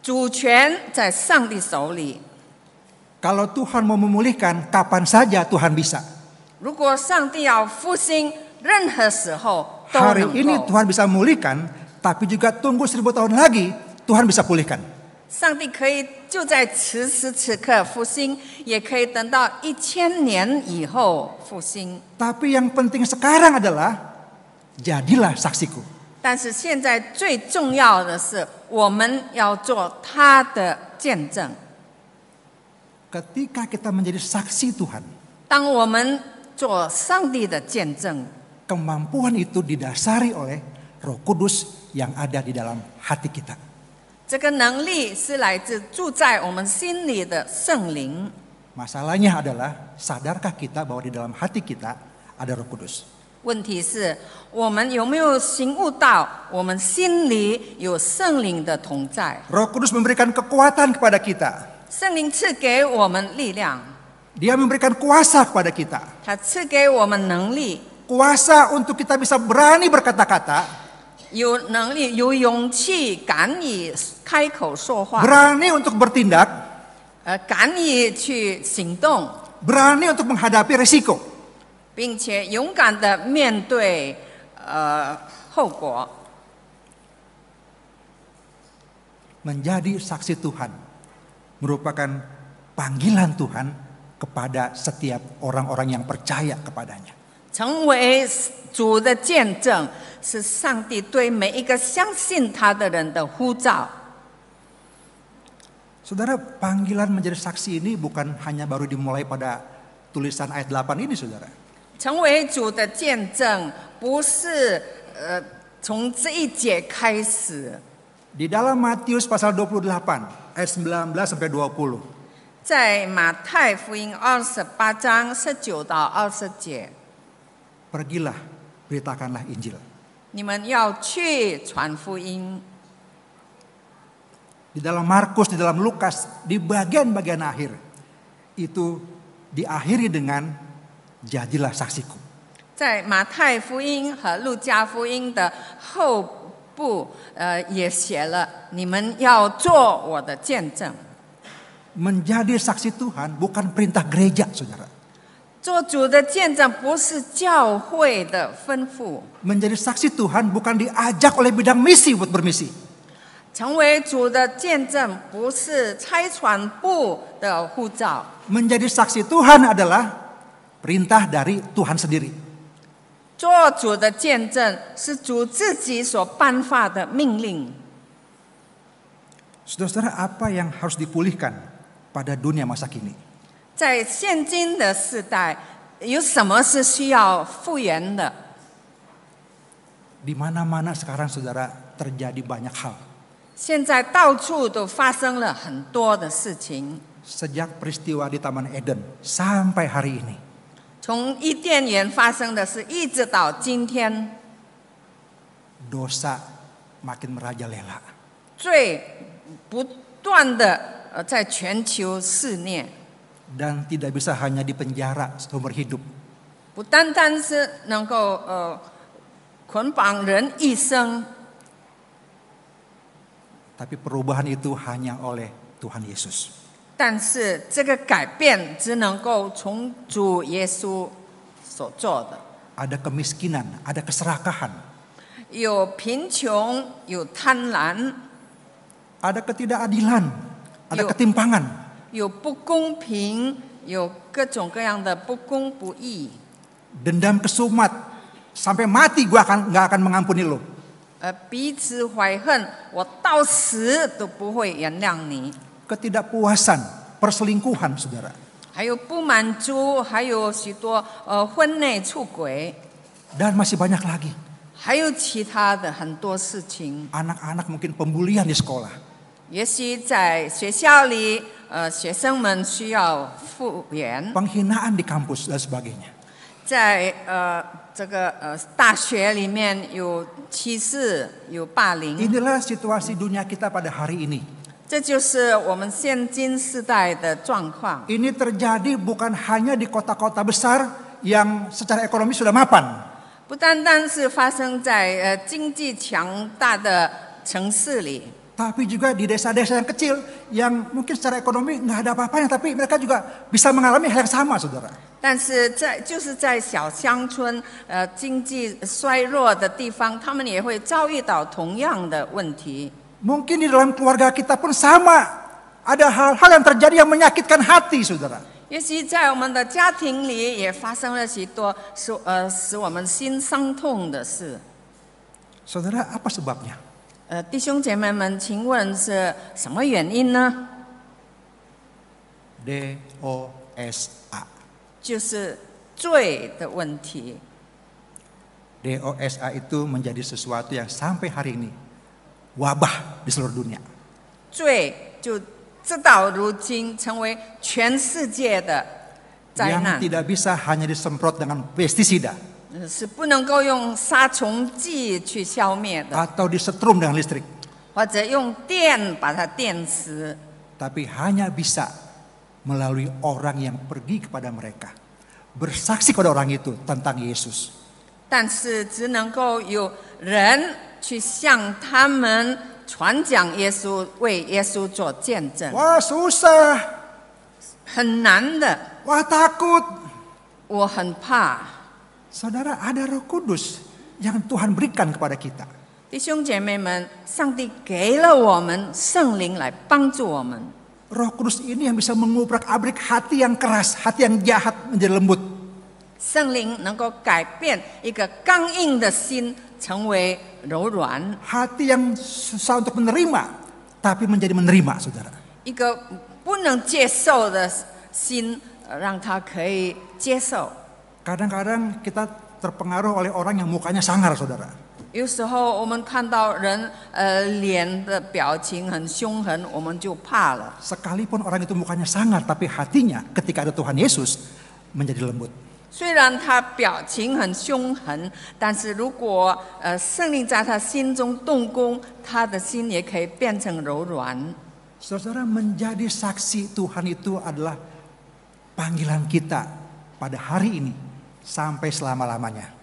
主权在上帝手里。 Kalau Tuhan mau memulihkan, kapan saja Tuhan bisa. 如果上帝要复兴，任何时候都 Hari 能 ini 够。 Tuhan bisa memulihkan, tapi juga tunggu 1000 tahun lagi Tuhan bisa pulihkan. 上帝可以就在此时此刻复兴，也可以等到1000年以后复兴。 Tapi yang penting sekarang adalah jadilah saksiku. 但是现在最重要的是，我们要做他的见证。 Ketika kita menjadi saksi Tuhan, 当我们做上帝的见证， kemampuan itu didasari oleh Roh Kudus yang ada di dalam hati kita. 这个能力是来自住在我们心里的圣灵。 Masalahnya adalah, sadarkah kita bahwa di dalam hati kita ada Roh Kudus? 问题是我们有没有醒悟到，我们心里有圣灵的同在？ Roh Kudus memberikan kekuatan kepada kita. 圣灵赐给我们力量， Dia memberikan kuasa kepada kita. 他赐给我们能力， Kuasa untuk kita bisa berani berkata-kata, 有能力、有勇气，敢于开口说话， berani untuk bertindak, 敢于去行动， berani untuk menghadapi risiko. 并且勇敢的面对后果。 Menjadi saksi Tuhan merupakan panggilan Tuhan kepada setiap orang-orang yang percaya kepadanya. 成为主的见证，是上帝对每一个相信他的人的呼召。 Saudara, panggilan menjadi saksi ini bukan hanya baru dimulai pada tulisan ayat 8 ini, saudara. 成为主的见证，不是从这一节开始。 Di dalam Matius pasal 28 ayat 19 sampai 20. 在马太福音28章19到20节， Pergilah, beritakanlah Injil. 你们要去传福音。 Di dalam Markus, di dalam Lukas, di bagian-bagian akhir itu diakhiri dengan jadilah saksiku. 在马太福音和路加福音的后部，也写了你们要做我的见证。 Menjadi saksi Tuhan bukan perintah gereja, saudara. 做主的见证不是教会的吩咐， Menjadi saksi Tuhan bukan diajak oleh bidang misi buat bermisi. 成为主的见证不是差传部的呼召。 Menjadi saksi Tuhan adalah perintah dari Tuhan sendiri. 做主的见证是主自己所颁发的命令。 Saudara-saudara, apa yang harus dipulihkan pada dunia masa kini? 在现今的时代，有什么是需要复原的？ Di mana-mana sekarang, saudara, terjadi banyak hal. 现在到处都发生了很多的事情， Sejak peristiwa di Taman Eden sampai hari ini, 从伊甸园发生的事，一直到今天， dosa makin merajalela. 罪不断的在全球肆虐， Dan tidak bisa hanya dipenjara seumur hidup. 不单单是能够捆绑人一生， Tapi perubahan itu hanya oleh Tuhan Yesus. 但是这个改变只能够从主耶稣所做的。 Ada kemiskinan, ada keserakahan, 有贫穷，有贪婪， ada ketidakadilan, ada 有 ketimpangan. 有不公平，有各种各样的不公不义， Dendam kesumat, sampai mati gua nggak akan mengampuni lo. 彼此怀恨，我到死都不会原谅你。 Ketidakpuasan, perselingkuhan, saudara. 还有不满足，还有许多婚内出轨， Dan masih banyak lagi. 还有其他的很多事情。 Anak-anak mungkin pembulian di sekolah. 也许在学校里，学生们需要复原， Penghinaan di kampus dan sebagainya. 在这个大学里面有歧视，有霸凌。 Inilah situasi dunia kita pada hari ini. 这就是我们现今世代的状况。 Ini terjadi bukan hanya di kota-kota besar yang secara ekonomi sudah mapan. 不单单是发生在经济强大的城市里， tapi juga di desa-desa yang kecil yang mungkin secara ekonomi nggak ada apa-apanya, tapi mereka juga bisa mengalami hal yang sama, saudara. 但是就是在小乡村，经济衰弱的地方，他们也会遭遇到同样的问题。 Mungkin di dalam keluarga kita pun sama, ada hal-hal yang terjadi yang menyakitkan hati, saudara. 也许在我们的家庭里也发生了许多使我们心伤痛的事。 Saudara, apa sebabnya? 弟兄姐妹们，请问是什么原因呢？ DOSA. 就是罪的问题。 DOSA itu menjadi sesuatu yang sampai hari ini wabah di seluruh dunia. 罪就直到如今成为全世界的灾 Yang 难， tidak bisa hanya disemprot dengan pestisida 是不能够用杀虫剂去消灭的， atau disetrum dengan listrik, 或者用电把它电死， tapi hanya bisa melalui orang yang pergi kepada mereka, bersaksi kepada orang itu tentang Yesus. 但是只能够有人去向他们传讲耶稣，为耶稣做见证， Wah susah, 很难的。 wah takut. 我很怕。 Saudara, ada Roh Kudus yang Tuhan berikan kepada kita. 弟兄姐妹们，上帝给了我们圣灵来帮助我们。 Roh Kudus ini yang bisa mengubrak-abrik hati yang keras, hati yang jahat menjadi lembut. 圣灵能够改变一个刚硬的心，成为柔软； Hati yang susah untuk menerima, tapi menjadi menerima, saudara. 一个不能接受的心，让他可以接受。 Kadang-kadang kita terpengaruh oleh orang yang mukanya sangar, saudara. 有时候我们看到人脸的表情很凶狠，我们就怕了。 Sekalipun orang itu mukanya sangar, tapi hatinya ketika ada Tuhan Yesus menjadi lembut. 虽然他表情很凶狠，但是如果圣灵在他心中动工，他的心也可以变成柔软。 Saudara, menjadi saksi Tuhan itu adalah panggilan kita pada hari ini sampai selama-lamanya.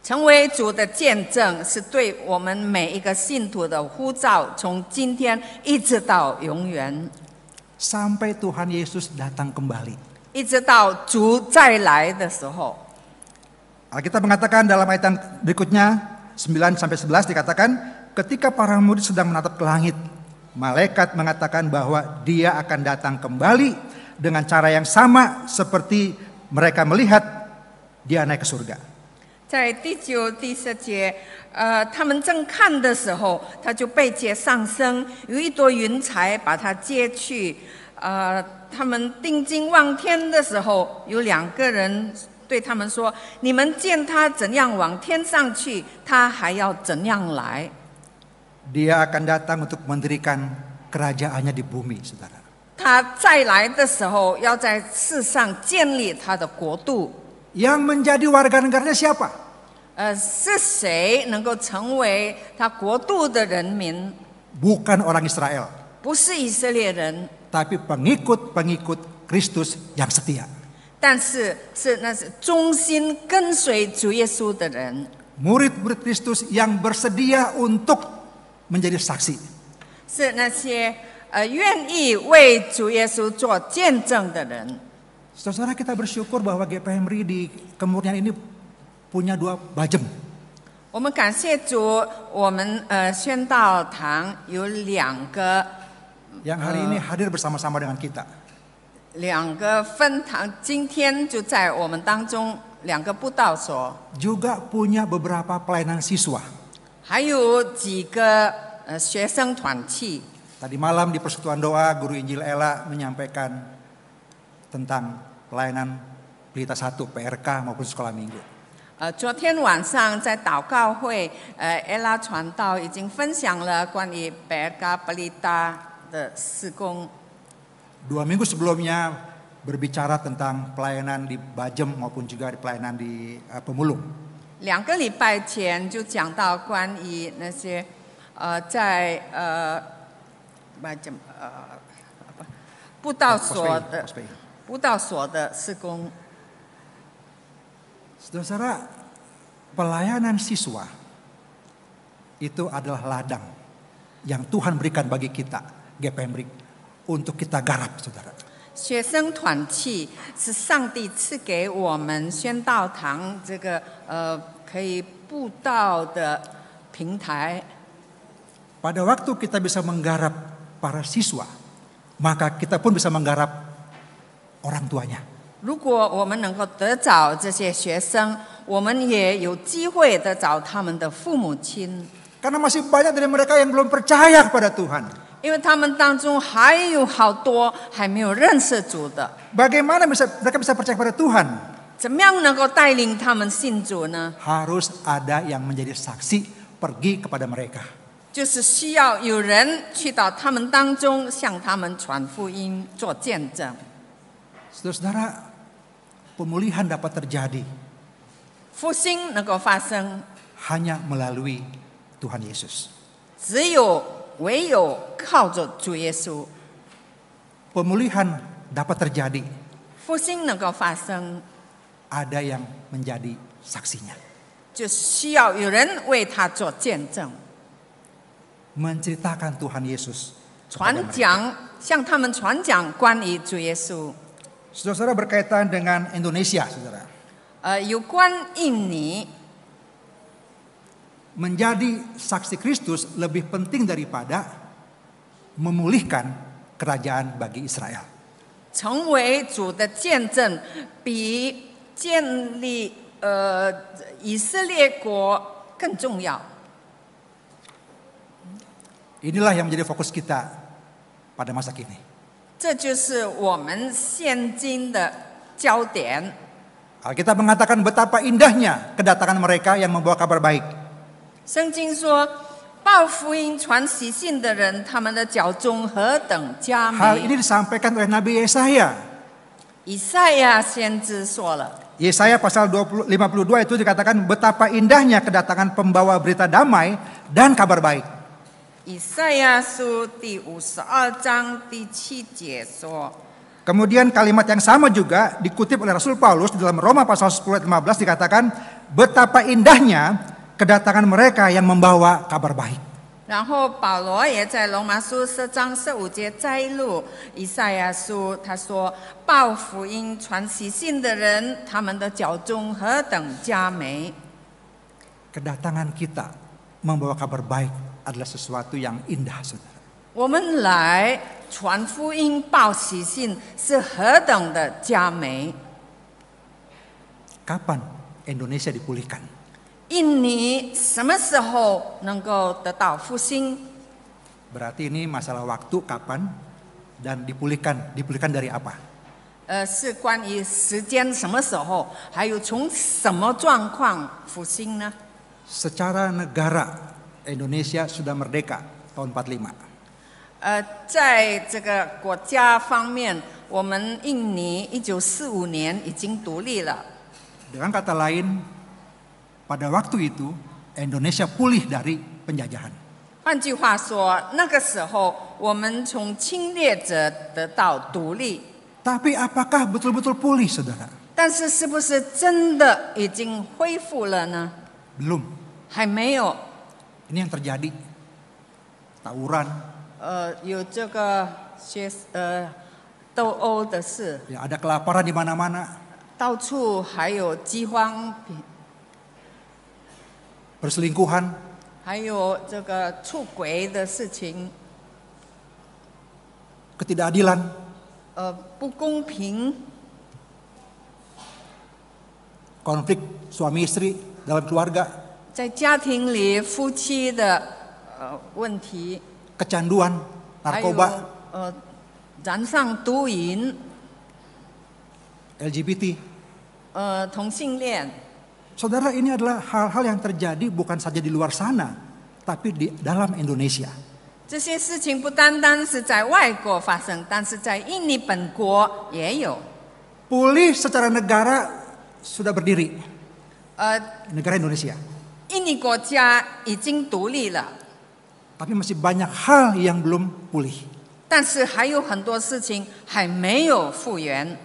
成为主的见证，是对我们每一个信徒的呼召，从今天一直到永远， Sampai Tuhan Yesus datang kembali. 一直到主再来的时候。 Alkitab mengatakan dalam ayat yang berikutnya 9-11 dikatakan, ketika para murid sedang menatap ke langit, malaikat mengatakan bahwa dia akan datang kembali dengan cara yang sama seperti mereka melihat dia naik ke surga. 在第9、第10节，他们正看的时候，他就被接上升，有一朵云彩把他接去。他们定睛望天的时候，有2个人对他们说：“你们见他怎样往天上去，他还要怎样来。” Dia akan datang untuk mendirikan kerajaannya di bumi, saudara. 他再来的时候，要在世上建立他的国度。 Yang menjadi warga negaranya siapa? 是谁能够成为他国度的人民？ Bukan orang Israel, 不是以色列人， tapi pengikut-pengikut Kristus yang setia. 但是那是忠心跟随主耶稣的人， Murid-murid Kristus yang bersedia untuk menjadi saksi. 是那些愿意为主耶稣做见证的人。 Saudara, kita bersyukur bahwa GPMRI di Kemurnian ini punya 2 bajem. 我们感谢主，我们宣道堂有2个 yang hari ini hadir bersama-sama dengan kita. 2个分堂，今天就在我们当中2个布道所， Juga punya beberapa pelayanan siswa. 还有几个学生团契。 Tadi malam di persekutuan doa, Guru Injil Ella menyampaikan tentang pelayanan Pelita 1 PRK maupun sekolah minggu. 昨天晚上在祷告会，Ella 传道已经分享了关于北嘎布利达的事工。 2 minggu sebelumnya berbicara tentang pelayanan di Bajem maupun juga di pelayanan di Pemulung. 2个礼拜前就讲到关于那些在布道所的事工。 Saudara, pelayanan siswa itu adalah ladang yang Tuhan berikan bagi kita, GPMRIK, untuk kita garap, saudara. 学生团契是上帝赐给我们宣道堂这个可以布道的平台。 Pada waktu kita bisa menggarap para siswa, maka kita pun bisa menggarap orang tuanya. 如果我们能够得着这些学生，我们也有机会得着他们的父母亲， Karena masih banyak dari mereka yang belum percaya kepada Tuhan. 因为他们当中还有好多还没有认识主的。 Bagaimana mereka bisa percaya kepada Tuhan? 怎么样能够带领他们信主呢？ Harus ada yang menjadi saksi pergi kepada mereka. 就是需要有人去到他们当中，向他们传福音，做见证。 Saudara-saudara, pemulihan dapat terjadi 复兴能够发生， hanya melalui Tuhan Yesus. 唯有靠着主耶稣， Pemulihan dapat terjadi, 复兴能够发生， ada yang menjadi saksinya. 就需要有人为他做见证， Menceritakan Tuhan Yesus. 传 kepada mereka. 讲，向他们传讲关于主耶稣。 Saudara-saudara, berkaitan dengan Indonesia, saudara. 有关印尼， Menjadi saksi Kristus lebih penting daripada memulihkan kerajaan bagi Israel. 成为主的见证，比建立以色列国更重要。 Inilah yang menjadi fokus kita pada masa kini. 这就是我们现今的焦点。 Alkitab mengatakan betapa indahnya kedatangan mereka yang membawa kabar baik. 圣经说，报福音、传喜信的人，他们的脚中何等佳 Hal ini 美！ disampaikan oleh Nabi Yesaya. 以赛亚先知说了， Yesaya pasal 52 itu dikatakan betapa indahnya kedatangan pembawa berita damai dan kabar baik. 以赛亚书第52章第7节说， Kemudian kalimat yang sama juga dikutip oleh Rasul Paulus di dalam Roma pasal 10 ayat 15 dikatakan betapa indahnya kedatangan mereka yang membawa kabar baik. 然后保罗也在罗马书10章15节摘录以赛亚书，他说：“报福音、传喜信的人，他们的脚中何等佳美！” Kedatangan kita membawa kabar baik adalah sesuatu yang indah, saudara. 我们来传福音、报喜信是何等的佳美！ Kapan Indonesia dipulihkan? 印尼什么时候能够得到复兴？ Berarti ini masalah waktu kapan dan dipulihkan. Dipulihkan dari apa? 是关于时间什么时候，还有从什么状况复兴呢？ Secara negara Indonesia sudah merdeka tahun 45. 在这个国家方面，我们印尼1945年已经独立了。 Dengan kata lain, pada waktu itu Indonesia pulih dari penjajahan. 换句话说，那个时候我们从侵略者得到独立， Tapi apakah betul-betul pulih, saudara? 但是是不是真的已经恢复了呢？ Belum. 还没有。 Ini yang terjadi. Tawuran, 有这个斗殴的事， ya ada kelaparan di mana-mana, 到处还有饥荒， perselingkuhan, 还有这个出轨的事情， ketidakadilan, 不公平， konflik suami istri dalam keluarga, 在家庭里夫妻的问题， kecanduan, 还有 narkoba, 染上毒瘾， LGBT. 同性恋。 Saudara, ini adalah hal-hal yang terjadi bukan saja di luar sana, tapi di dalam Indonesia. 这些事情不单单是在外国发生，但是在印尼本国也有。 Pulih secara negara sudah berdiri, negara Indonesia. 印尼国家已经独立了， Tapi masih banyak hal yang belum pulih. 但是还有很多事情还没有复原。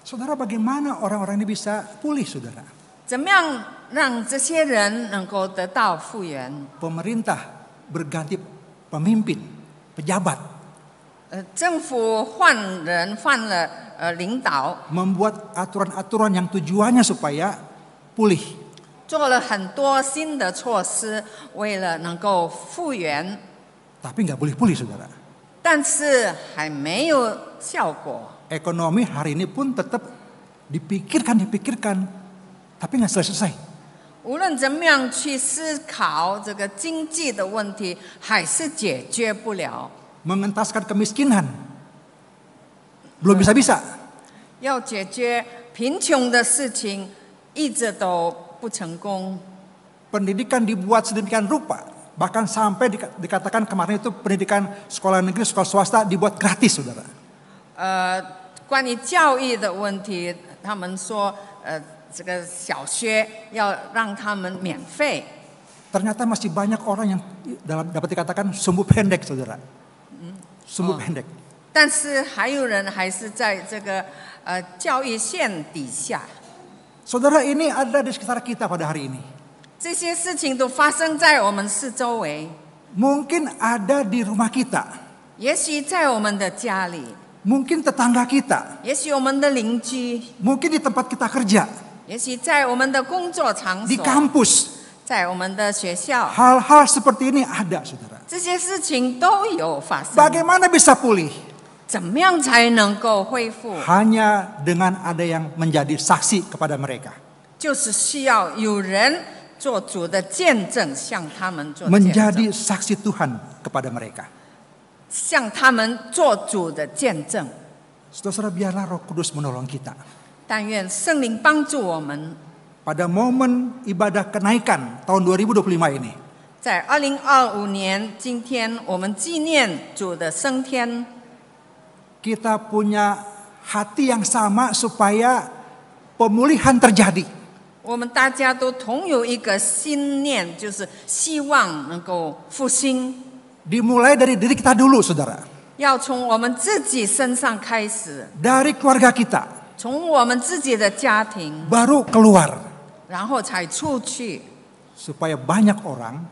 Saudara, bagaimana orang-orang ini bisa pulih, saudara? 怎么样让这些人能够得到复原？ Pemerintah berganti pemimpin, pejabat, 政府换人换了领导， membuat aturan-aturan yang tujuannya supaya pulih. 做了很多新的措施，为了能够复原， Tapi nggak boleh pulih, saudara. 但是还没有效果。 Ekonomi hari ini pun tetap dipikirkan, tapi nggak selesai. 无论怎么样去思考这个经济的问题，还是解决不了。 Mengentaskan kemiskinan, belum bisa-bisa. 要解决贫穷的事情，一直都不成功。 Pendidikan dibuat sedemikian rupa, bahkan sampai dikatakan kemarin itu pendidikan sekolah negeri, sekolah swasta dibuat gratis, saudara. 关于教育的问题，他们说，这个小学要让他们免费。 Ternyata masih banyak orang yang dapat dikatakan sumbu pendek, saudara. Sumbu pendek. 但是还有人还是在这个教育线底下。 Saudara, ini ada di sekitar kita pada hari ini. 这些事情都发生在我们四周围， Mungkin ada di rumah kita, 也许在我们的家里， mungkin tetangga kita, 也许我们的邻居， mungkin di tempat kita kerja, 也许在我们的工作场 di 所， kampus. 在我们的学校， Hal-hal seperti ini ada, saudara. 这些事情都有发生。 Bagaimana bisa pulih? 怎么样才能够恢复？ Hanya dengan ada yang menjadi saksi kepada mereka. 就是需要有人做主的见证，向他们做见 Menjadi 证， saksi Tuhan kepada mereka. 向他们做主的见证。 Saudara, biarlah Roh Kudus menolong kita. 但愿圣灵帮助我们， Pada momen ibadah kenaikan tahun 2025 ini, 在2025年今天，我们纪念主的升天， kita punya hati yang sama supaya pemulihan terjadi. 我们大家都同有一个心念，就是希望能够复兴。 Dimulai dari diri kita dulu, saudara. 要从我们自己身上开始， Dari keluarga kita, 从我们自己的家庭， baru keluar. 然后才出去， Supaya banyak orang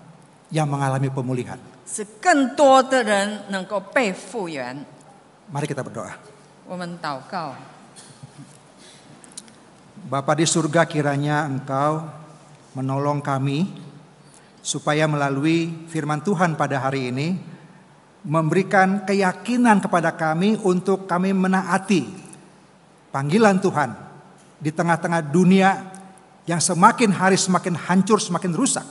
yang mengalami pemulihan. 使更多的人能够被复原。 Mari kita berdoa. 我们祷告， Bapa di surga, kiranya Engkau menolong kami supaya melalui firman Tuhan pada hari ini memberikan keyakinan kepada kami untuk kami menaati panggilan Tuhan di tengah-tengah dunia yang semakin hari semakin hancur, semakin rusak,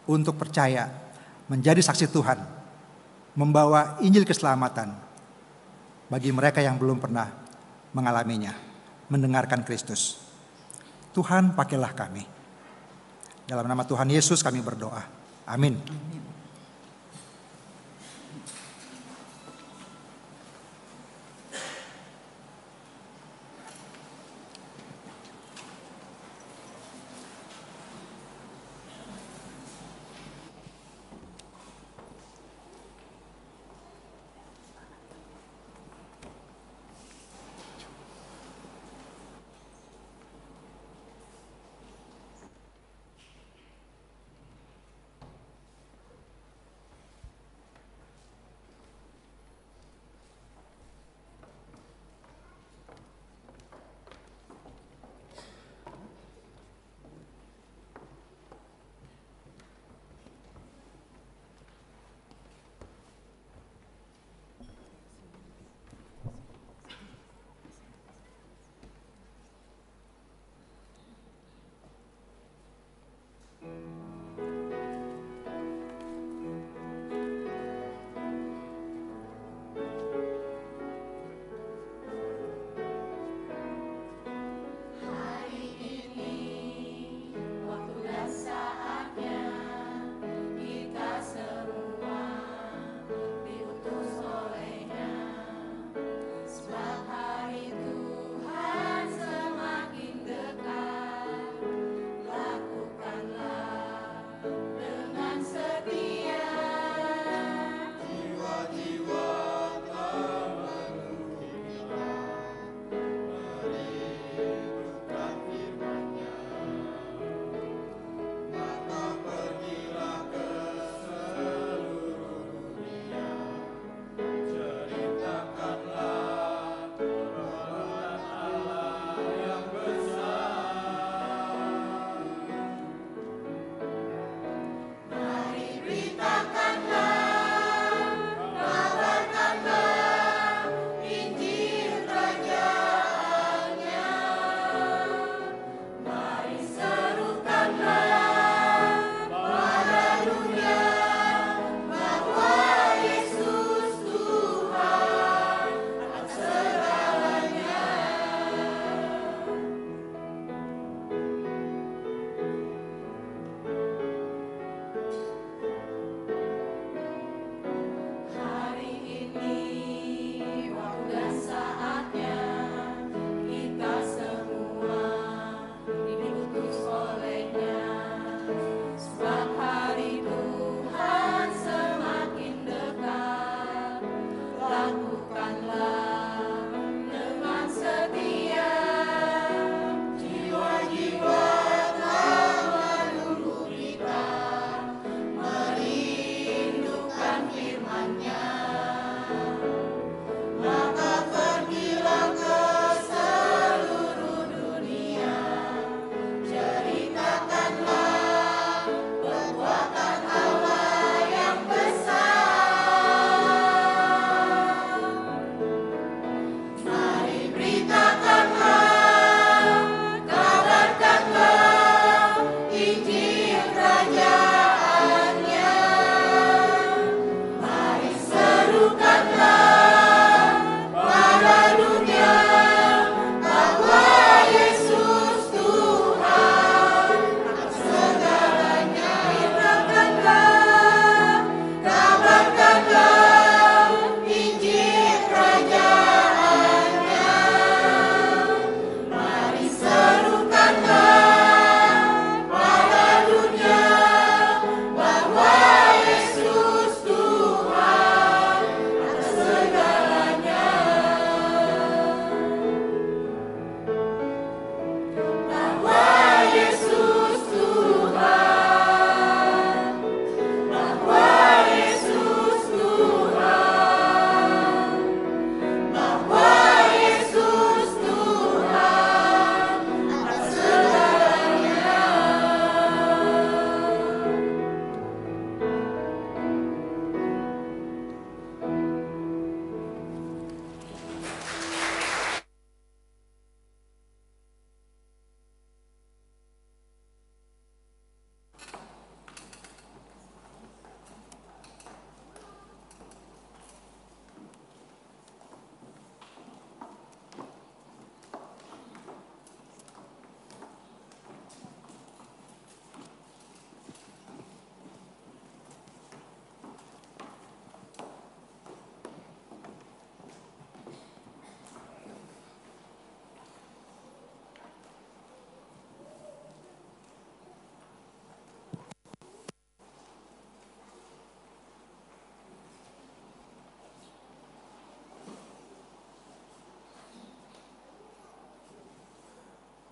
untuk percaya menjadi saksi Tuhan, membawa Injil keselamatan bagi mereka yang belum pernah mengalaminya, mendengarkan Kristus. Tuhan, pakailah kami. Dalam nama Tuhan Yesus kami berdoa. Amin.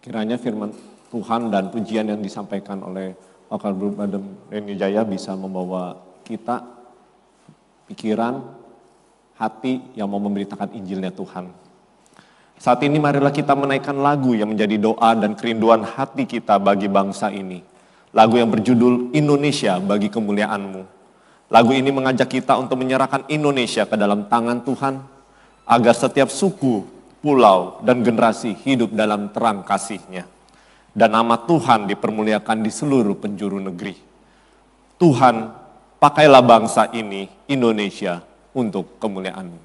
Kiranya firman Tuhan dan pujian yang disampaikan oleh Wakil Brother Reni Jaya bisa membawa kita pikiran, hati yang mau memberitakan Injilnya Tuhan. Saat ini marilah kita menaikkan lagu yang menjadi doa dan kerinduan hati kita bagi bangsa ini. Lagu yang berjudul Indonesia bagi kemuliaan-Mu. Lagu ini mengajak kita untuk menyerahkan Indonesia ke dalam tangan Tuhan, agar setiap suku, pulau, dan generasi hidup dalam terang kasih-Nya. Dan nama Tuhan dipermuliakan di seluruh penjuru negeri. Tuhan, pakailah bangsa ini, Indonesia, untuk kemuliaan-Mu.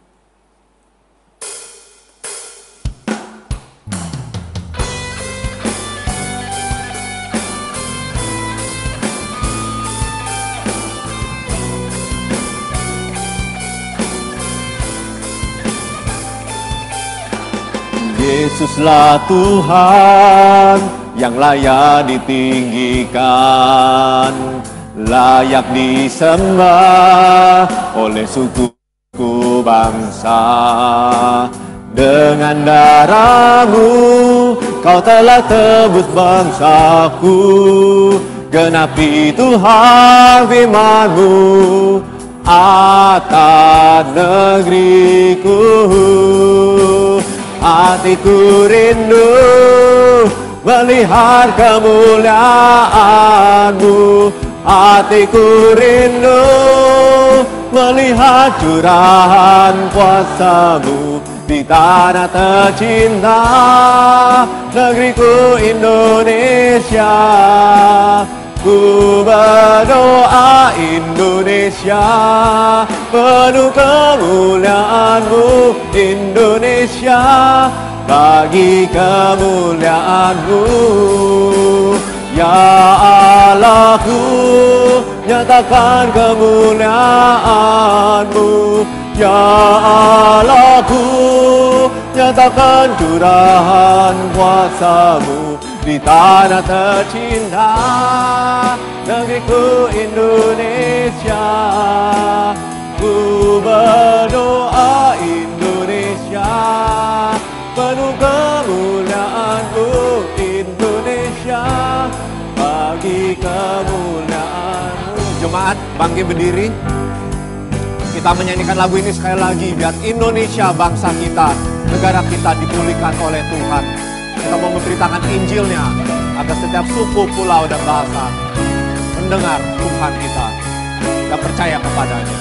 Yesuslah Tuhan yang layak ditinggikan, layak disembah oleh suku bangsa. Dengan darah-Mu Kau telah tebus bangsaku, genapi Tuhan firman-Mu atas negeriku. Hatiku rindu melihat kemuliaan-Mu. Hatiku rindu melihat curahan kuasa-Mu di tanah tercinta, negeriku Indonesia. Ku berdoa Indonesia, penuh kemuliaan-Mu Indonesia, bagi kemuliaan-Mu. Ya Allahku, nyatakan kemuliaan-Mu. Ya Allahku, nyatakan curahan kuasa-Mu di tanah tercinta, negeriku Indonesia. Ku berdoa Indonesia, penuh kemuliaan-Mu Indonesia, bagi kemuliaan-Mu. Jemaat, bangkit berdiri. Kita menyanyikan lagu ini sekali lagi, biar Indonesia bangsa kita, negara kita dipulihkan oleh Tuhan. Kita mau memberitakan Injilnya, agar setiap suku, pulau, dan bahasa mendengar Tuhan kita dan percaya kepadanya.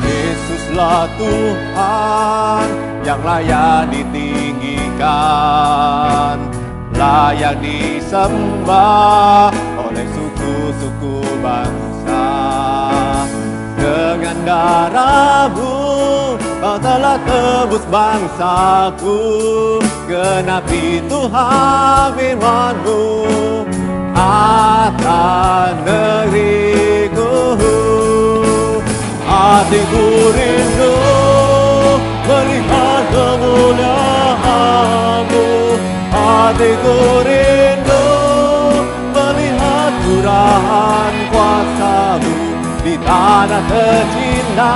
Yesuslah Tuhan yang layak ditinggikan, layak disembah oleh suku-suku bangsa. Dengan darah-Mu Kau telah tebus bangsaku, genapi Tuhan firman-Mu atas negeriku. Hatiku rindu melihat kemuliaan-Mu. Hatiku rindu melihat curahan kuasa-Mu di tanah tercinta,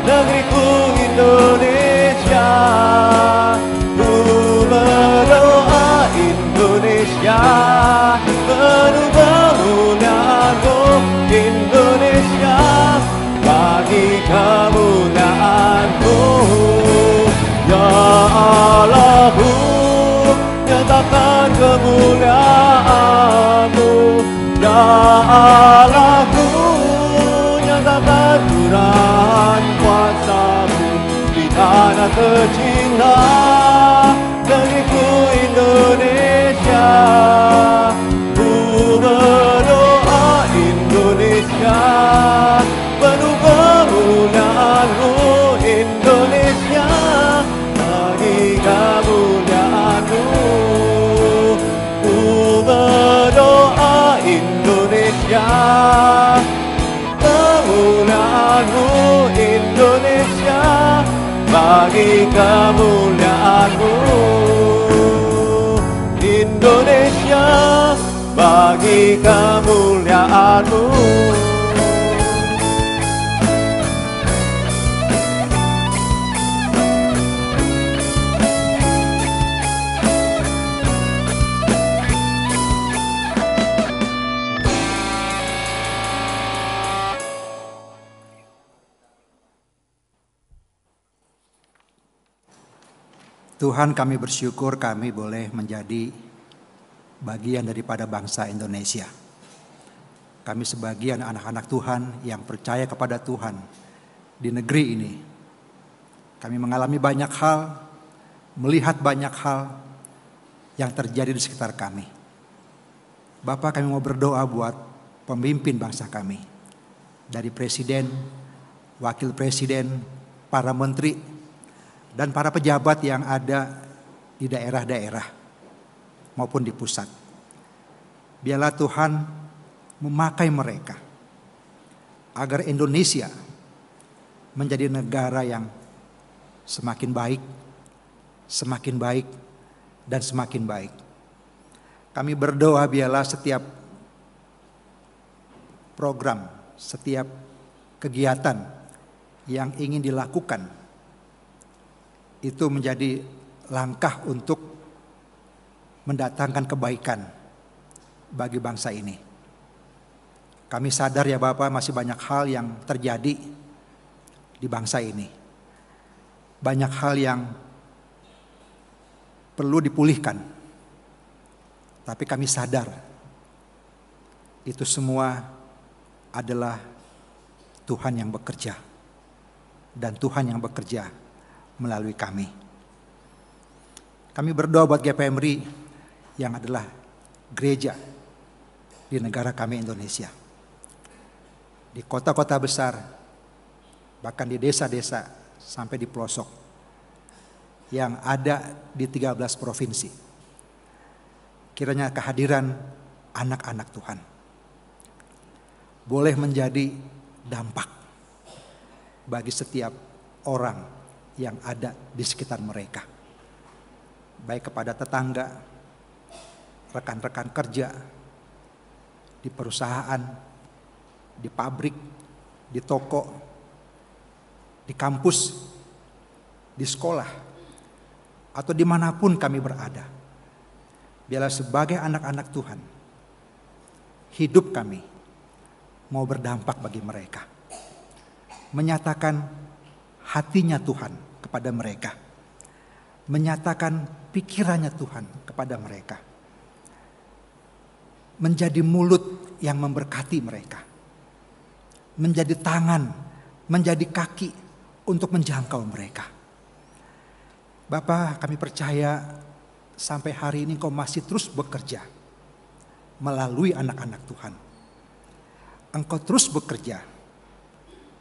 negeriku Indonesia. Ku berdoa Indonesia, penuh kemuliaan-Mu Indonesia, bagi kemuliaan-Mu. Ya Allahku, nyatakan kemuliaan-Mu. Ya Allahku, nyatakan curahan kuasa-Mu di tanah tercinta, negeriku Indonesia. Ku berdoa Indonesia, penuh kemuliaan-Mu Indonesia, bagi kemuliaan-Mu. Ku berdoa Indonesia, kemuliaan-Mu Indonesia, bagi kemuliaan-Mu. Indonesia, bagi kemuliaan-Mu. Tuhan, kami bersyukur kami boleh menjadi bagian daripada bangsa Indonesia. Kami sebagian anak-anak Tuhan yang percaya kepada Tuhan di negeri ini. Kami mengalami banyak hal, melihat banyak hal yang terjadi di sekitar kami. Bapak, kami mau berdoa buat pemimpin bangsa kami. Dari presiden, wakil presiden, para menteri, dan para pejabat yang ada di daerah-daerah maupun di pusat. Biarlah Tuhan memakai mereka agar Indonesia menjadi negara yang semakin baik, dan semakin baik. Kami berdoa biarlah setiap program, setiap kegiatan yang ingin dilakukan itu menjadi langkah untuk mendatangkan kebaikan bagi bangsa ini. Kami sadar ya Bapak, masih banyak hal yang terjadi di bangsa ini. Banyak hal yang perlu dipulihkan. Tapi kami sadar itu semua adalah Tuhan yang bekerja. Dan Tuhan yang bekerja melalui kami. Kami berdoa buat GPMRI yang adalah gereja di negara kami Indonesia. Di kota-kota besar, bahkan di desa-desa sampai di pelosok yang ada di 13 provinsi. Kiranya kehadiran anak-anak Tuhan boleh menjadi dampak bagi setiap orang yang ada di sekitar mereka. Baik kepada tetangga, rekan-rekan kerja, di perusahaan, di pabrik, di toko, di kampus, di sekolah, atau dimanapun kami berada. Biarlah sebagai anak-anak Tuhan, hidup kami mau berdampak bagi mereka. Menyatakan hatinya Tuhan kepada mereka. Menyatakan pikirannya Tuhan kepada mereka. Menjadi mulut yang memberkati mereka. Menjadi tangan, menjadi kaki untuk menjangkau mereka. Bapa, kami percaya sampai hari ini Engkau masih terus bekerja melalui anak-anak Tuhan. Engkau terus bekerja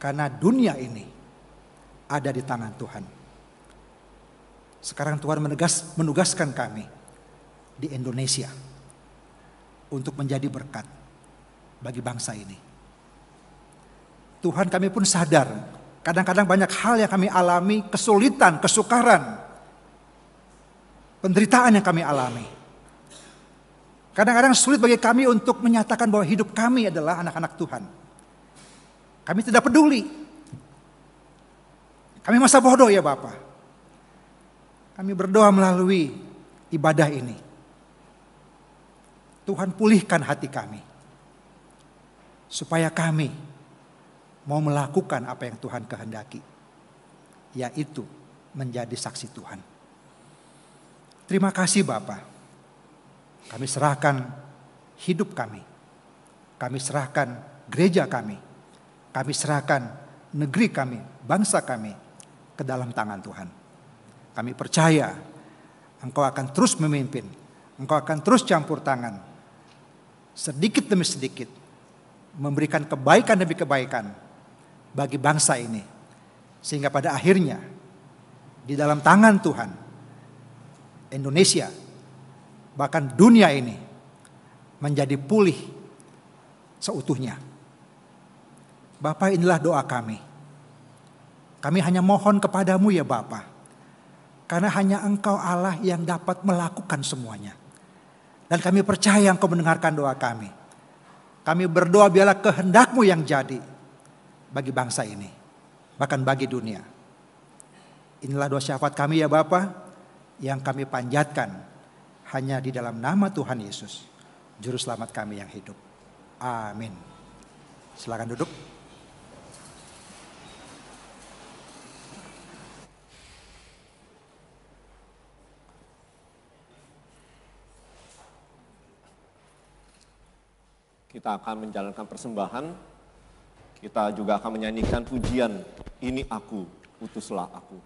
karena dunia ini ada di tangan Tuhan. Sekarang Tuhan menugaskan kami di Indonesia untuk menjadi berkat bagi bangsa ini. Tuhan, kami pun sadar kadang-kadang banyak hal yang kami alami, kesulitan, kesukaran, penderitaan yang kami alami. Kadang-kadang sulit bagi kami untuk menyatakan bahwa hidup kami adalah anak-anak Tuhan. Kami tidak peduli. Kami masa bodoh ya Bapak. Kami berdoa melalui ibadah ini. Tuhan pulihkan hati kami. Supaya kami mau melakukan apa yang Tuhan kehendaki. Yaitu menjadi saksi Tuhan. Terima kasih Bapak. Kami serahkan hidup kami. Kami serahkan gereja kami. Kami serahkan negeri kami, bangsa kami ke dalam tangan Tuhan. Kami percaya Engkau akan terus memimpin. Engkau akan terus campur tangan. Sedikit demi sedikit. Memberikan kebaikan demi kebaikan bagi bangsa ini. Sehingga pada akhirnya di dalam tangan Tuhan, Indonesia, bahkan dunia ini menjadi pulih seutuhnya. Bapa, inilah doa kami. Kami hanya mohon kepadamu ya Bapa. Karena hanya Engkau Allah yang dapat melakukan semuanya. Dan kami percaya Engkau mendengarkan doa kami. Kami berdoa biarlah kehendak-Mu yang jadi bagi bangsa ini. Bahkan bagi dunia. Inilah doa syafaat kami ya Bapa, yang kami panjatkan hanya di dalam nama Tuhan Yesus, Juru Selamat kami yang hidup. Amin. Silakan duduk. kita akan menjalankan persembahan, kita juga akan menyanyikan pujian, ini aku, utuslah aku.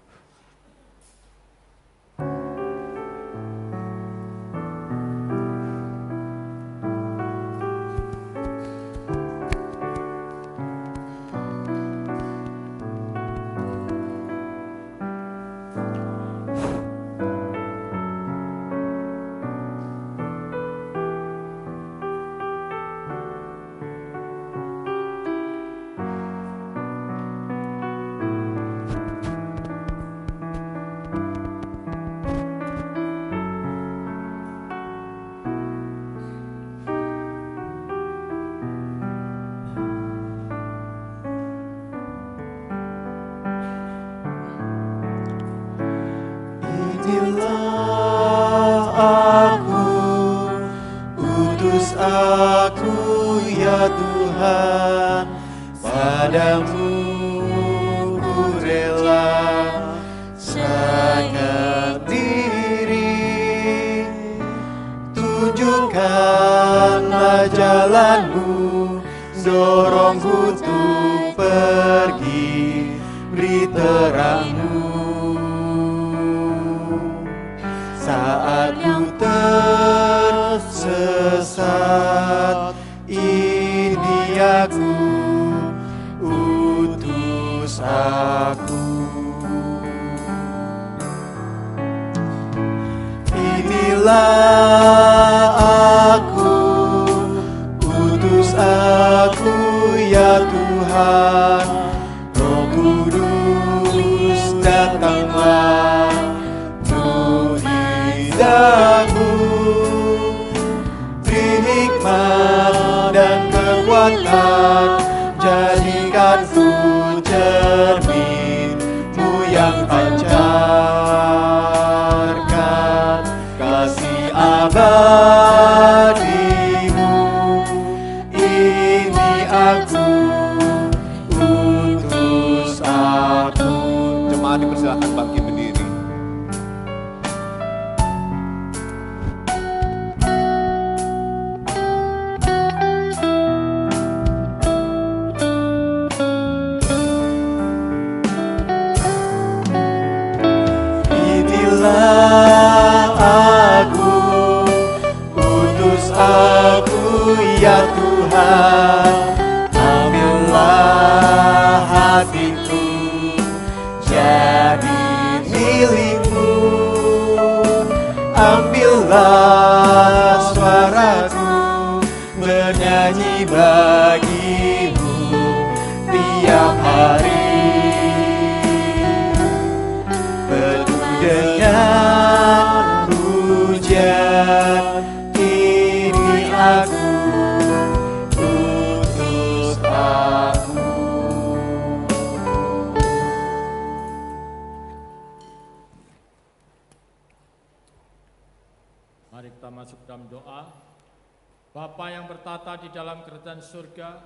Bapa yang bertata di dalam kerajaan surga,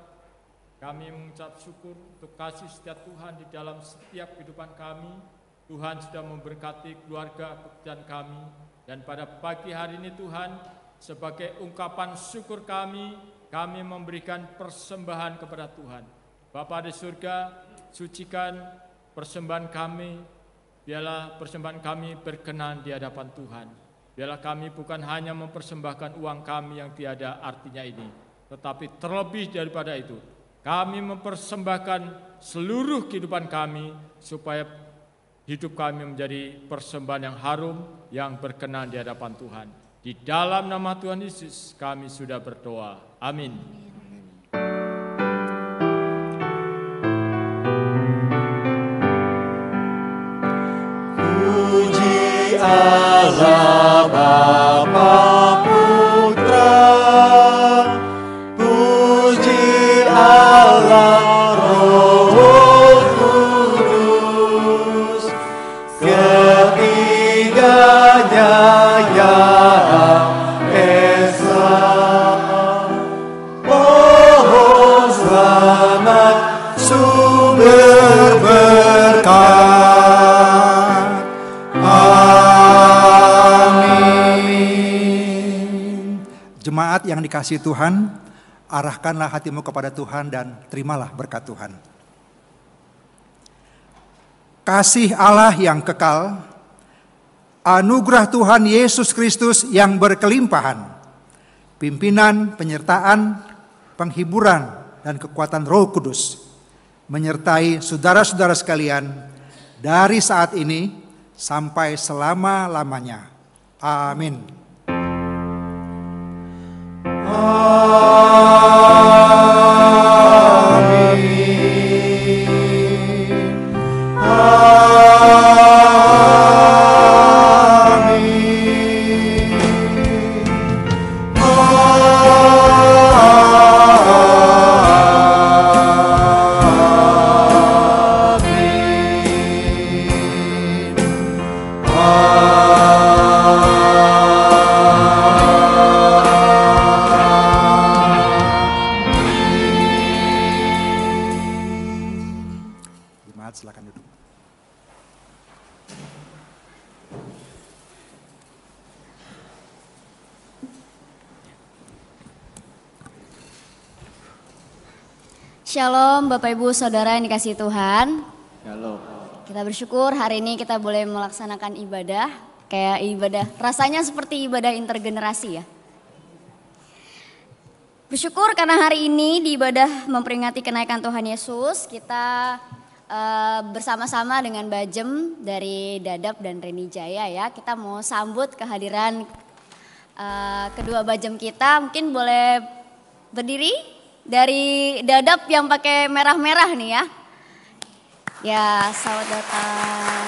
kami mengucap syukur untuk kasih setia Tuhan di dalam setiap kehidupan kami. Tuhan sudah memberkati keluarga pekerjaan kami, dan pada pagi hari ini Tuhan, sebagai ungkapan syukur kami memberikan persembahan kepada Tuhan. Bapa di surga, sucikan persembahan kami, biarlah persembahan kami berkenan di hadapan Tuhan. Biarlah kami bukan hanya mempersembahkan uang kami yang tiada artinya ini, tetapi terlebih daripada itu, kami mempersembahkan seluruh kehidupan kami supaya hidup kami menjadi persembahan yang harum, yang berkenan di hadapan Tuhan. Di dalam nama Tuhan Yesus kami sudah berdoa. Amin. Puji Allah Bapa Putra, puji Allah Roh Kudus, ketiganya yang esa. Pohon selamat sumber berkat. Jemaat yang dikasihi Tuhan, arahkanlah hatimu kepada Tuhan dan terimalah berkat Tuhan. Kasih Allah yang kekal, anugerah Tuhan Yesus Kristus yang berkelimpahan, pimpinan, penyertaan, penghiburan, dan kekuatan Roh Kudus menyertai saudara-saudara sekalian dari saat ini sampai selama-lamanya. Amin. Silakan duduk. Shalom Bapak Ibu Saudara yang dikasihi Tuhan. Shalom. Kita bersyukur hari ini kita boleh melaksanakan ibadah. Kayak ibadah, rasanya seperti ibadah intergenerasi ya. Bersyukur karena hari ini di ibadah memperingati kenaikan Tuhan Yesus, kita bersama-sama dengan Bajem dari Dadap dan Reni Jaya ya. Kita mau sambut kehadiran kedua Bajem kita. Mungkin boleh berdiri dari Dadap yang pakai merah-merah nih ya. Ya, selamat datang.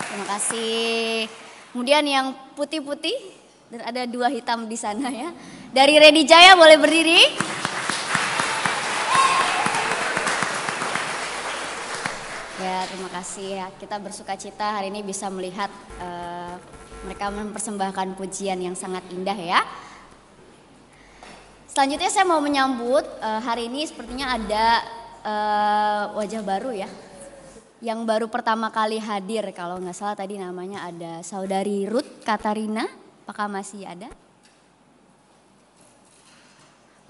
Terima kasih. Kemudian yang putih-putih dan ada dua hitam di sana ya. Dari Reni Jaya boleh berdiri. Ya, terima kasih ya. Kita bersuka cita hari ini bisa melihat mereka mempersembahkan pujian yang sangat indah ya. Selanjutnya saya mau menyambut hari ini sepertinya ada wajah baru ya. Yang baru pertama kali hadir, kalau nggak salah tadi namanya ada Saudari Ruth Katarina. Apakah masih ada?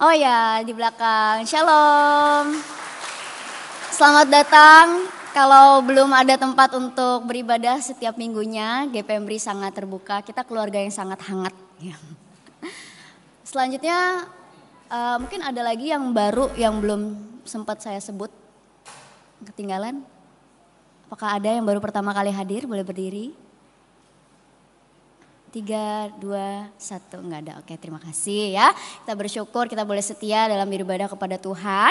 Oh ya, di belakang. Shalom. Selamat datang. Kalau belum ada tempat untuk beribadah setiap minggunya, GPMBRI sangat terbuka. Kita keluarga yang sangat hangat. Selanjutnya mungkin ada lagi yang baru yang belum sempat saya sebut. Ketinggalan. Apakah ada yang baru pertama kali hadir? Boleh berdiri. 3, 2, 1, enggak ada. Oke, terima kasih ya. Kita bersyukur kita boleh setia dalam beribadah kepada Tuhan.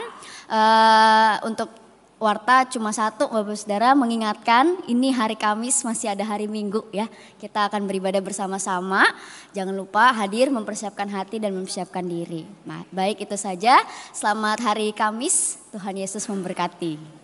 Untuk warta cuma satu Bapak Saudara, mengingatkan ini hari Kamis masih ada hari Minggu ya. Kita akan beribadah bersama-sama. Jangan lupa hadir, mempersiapkan hati dan mempersiapkan diri. Nah, baik itu saja. Selamat hari Kamis. Tuhan Yesus memberkati.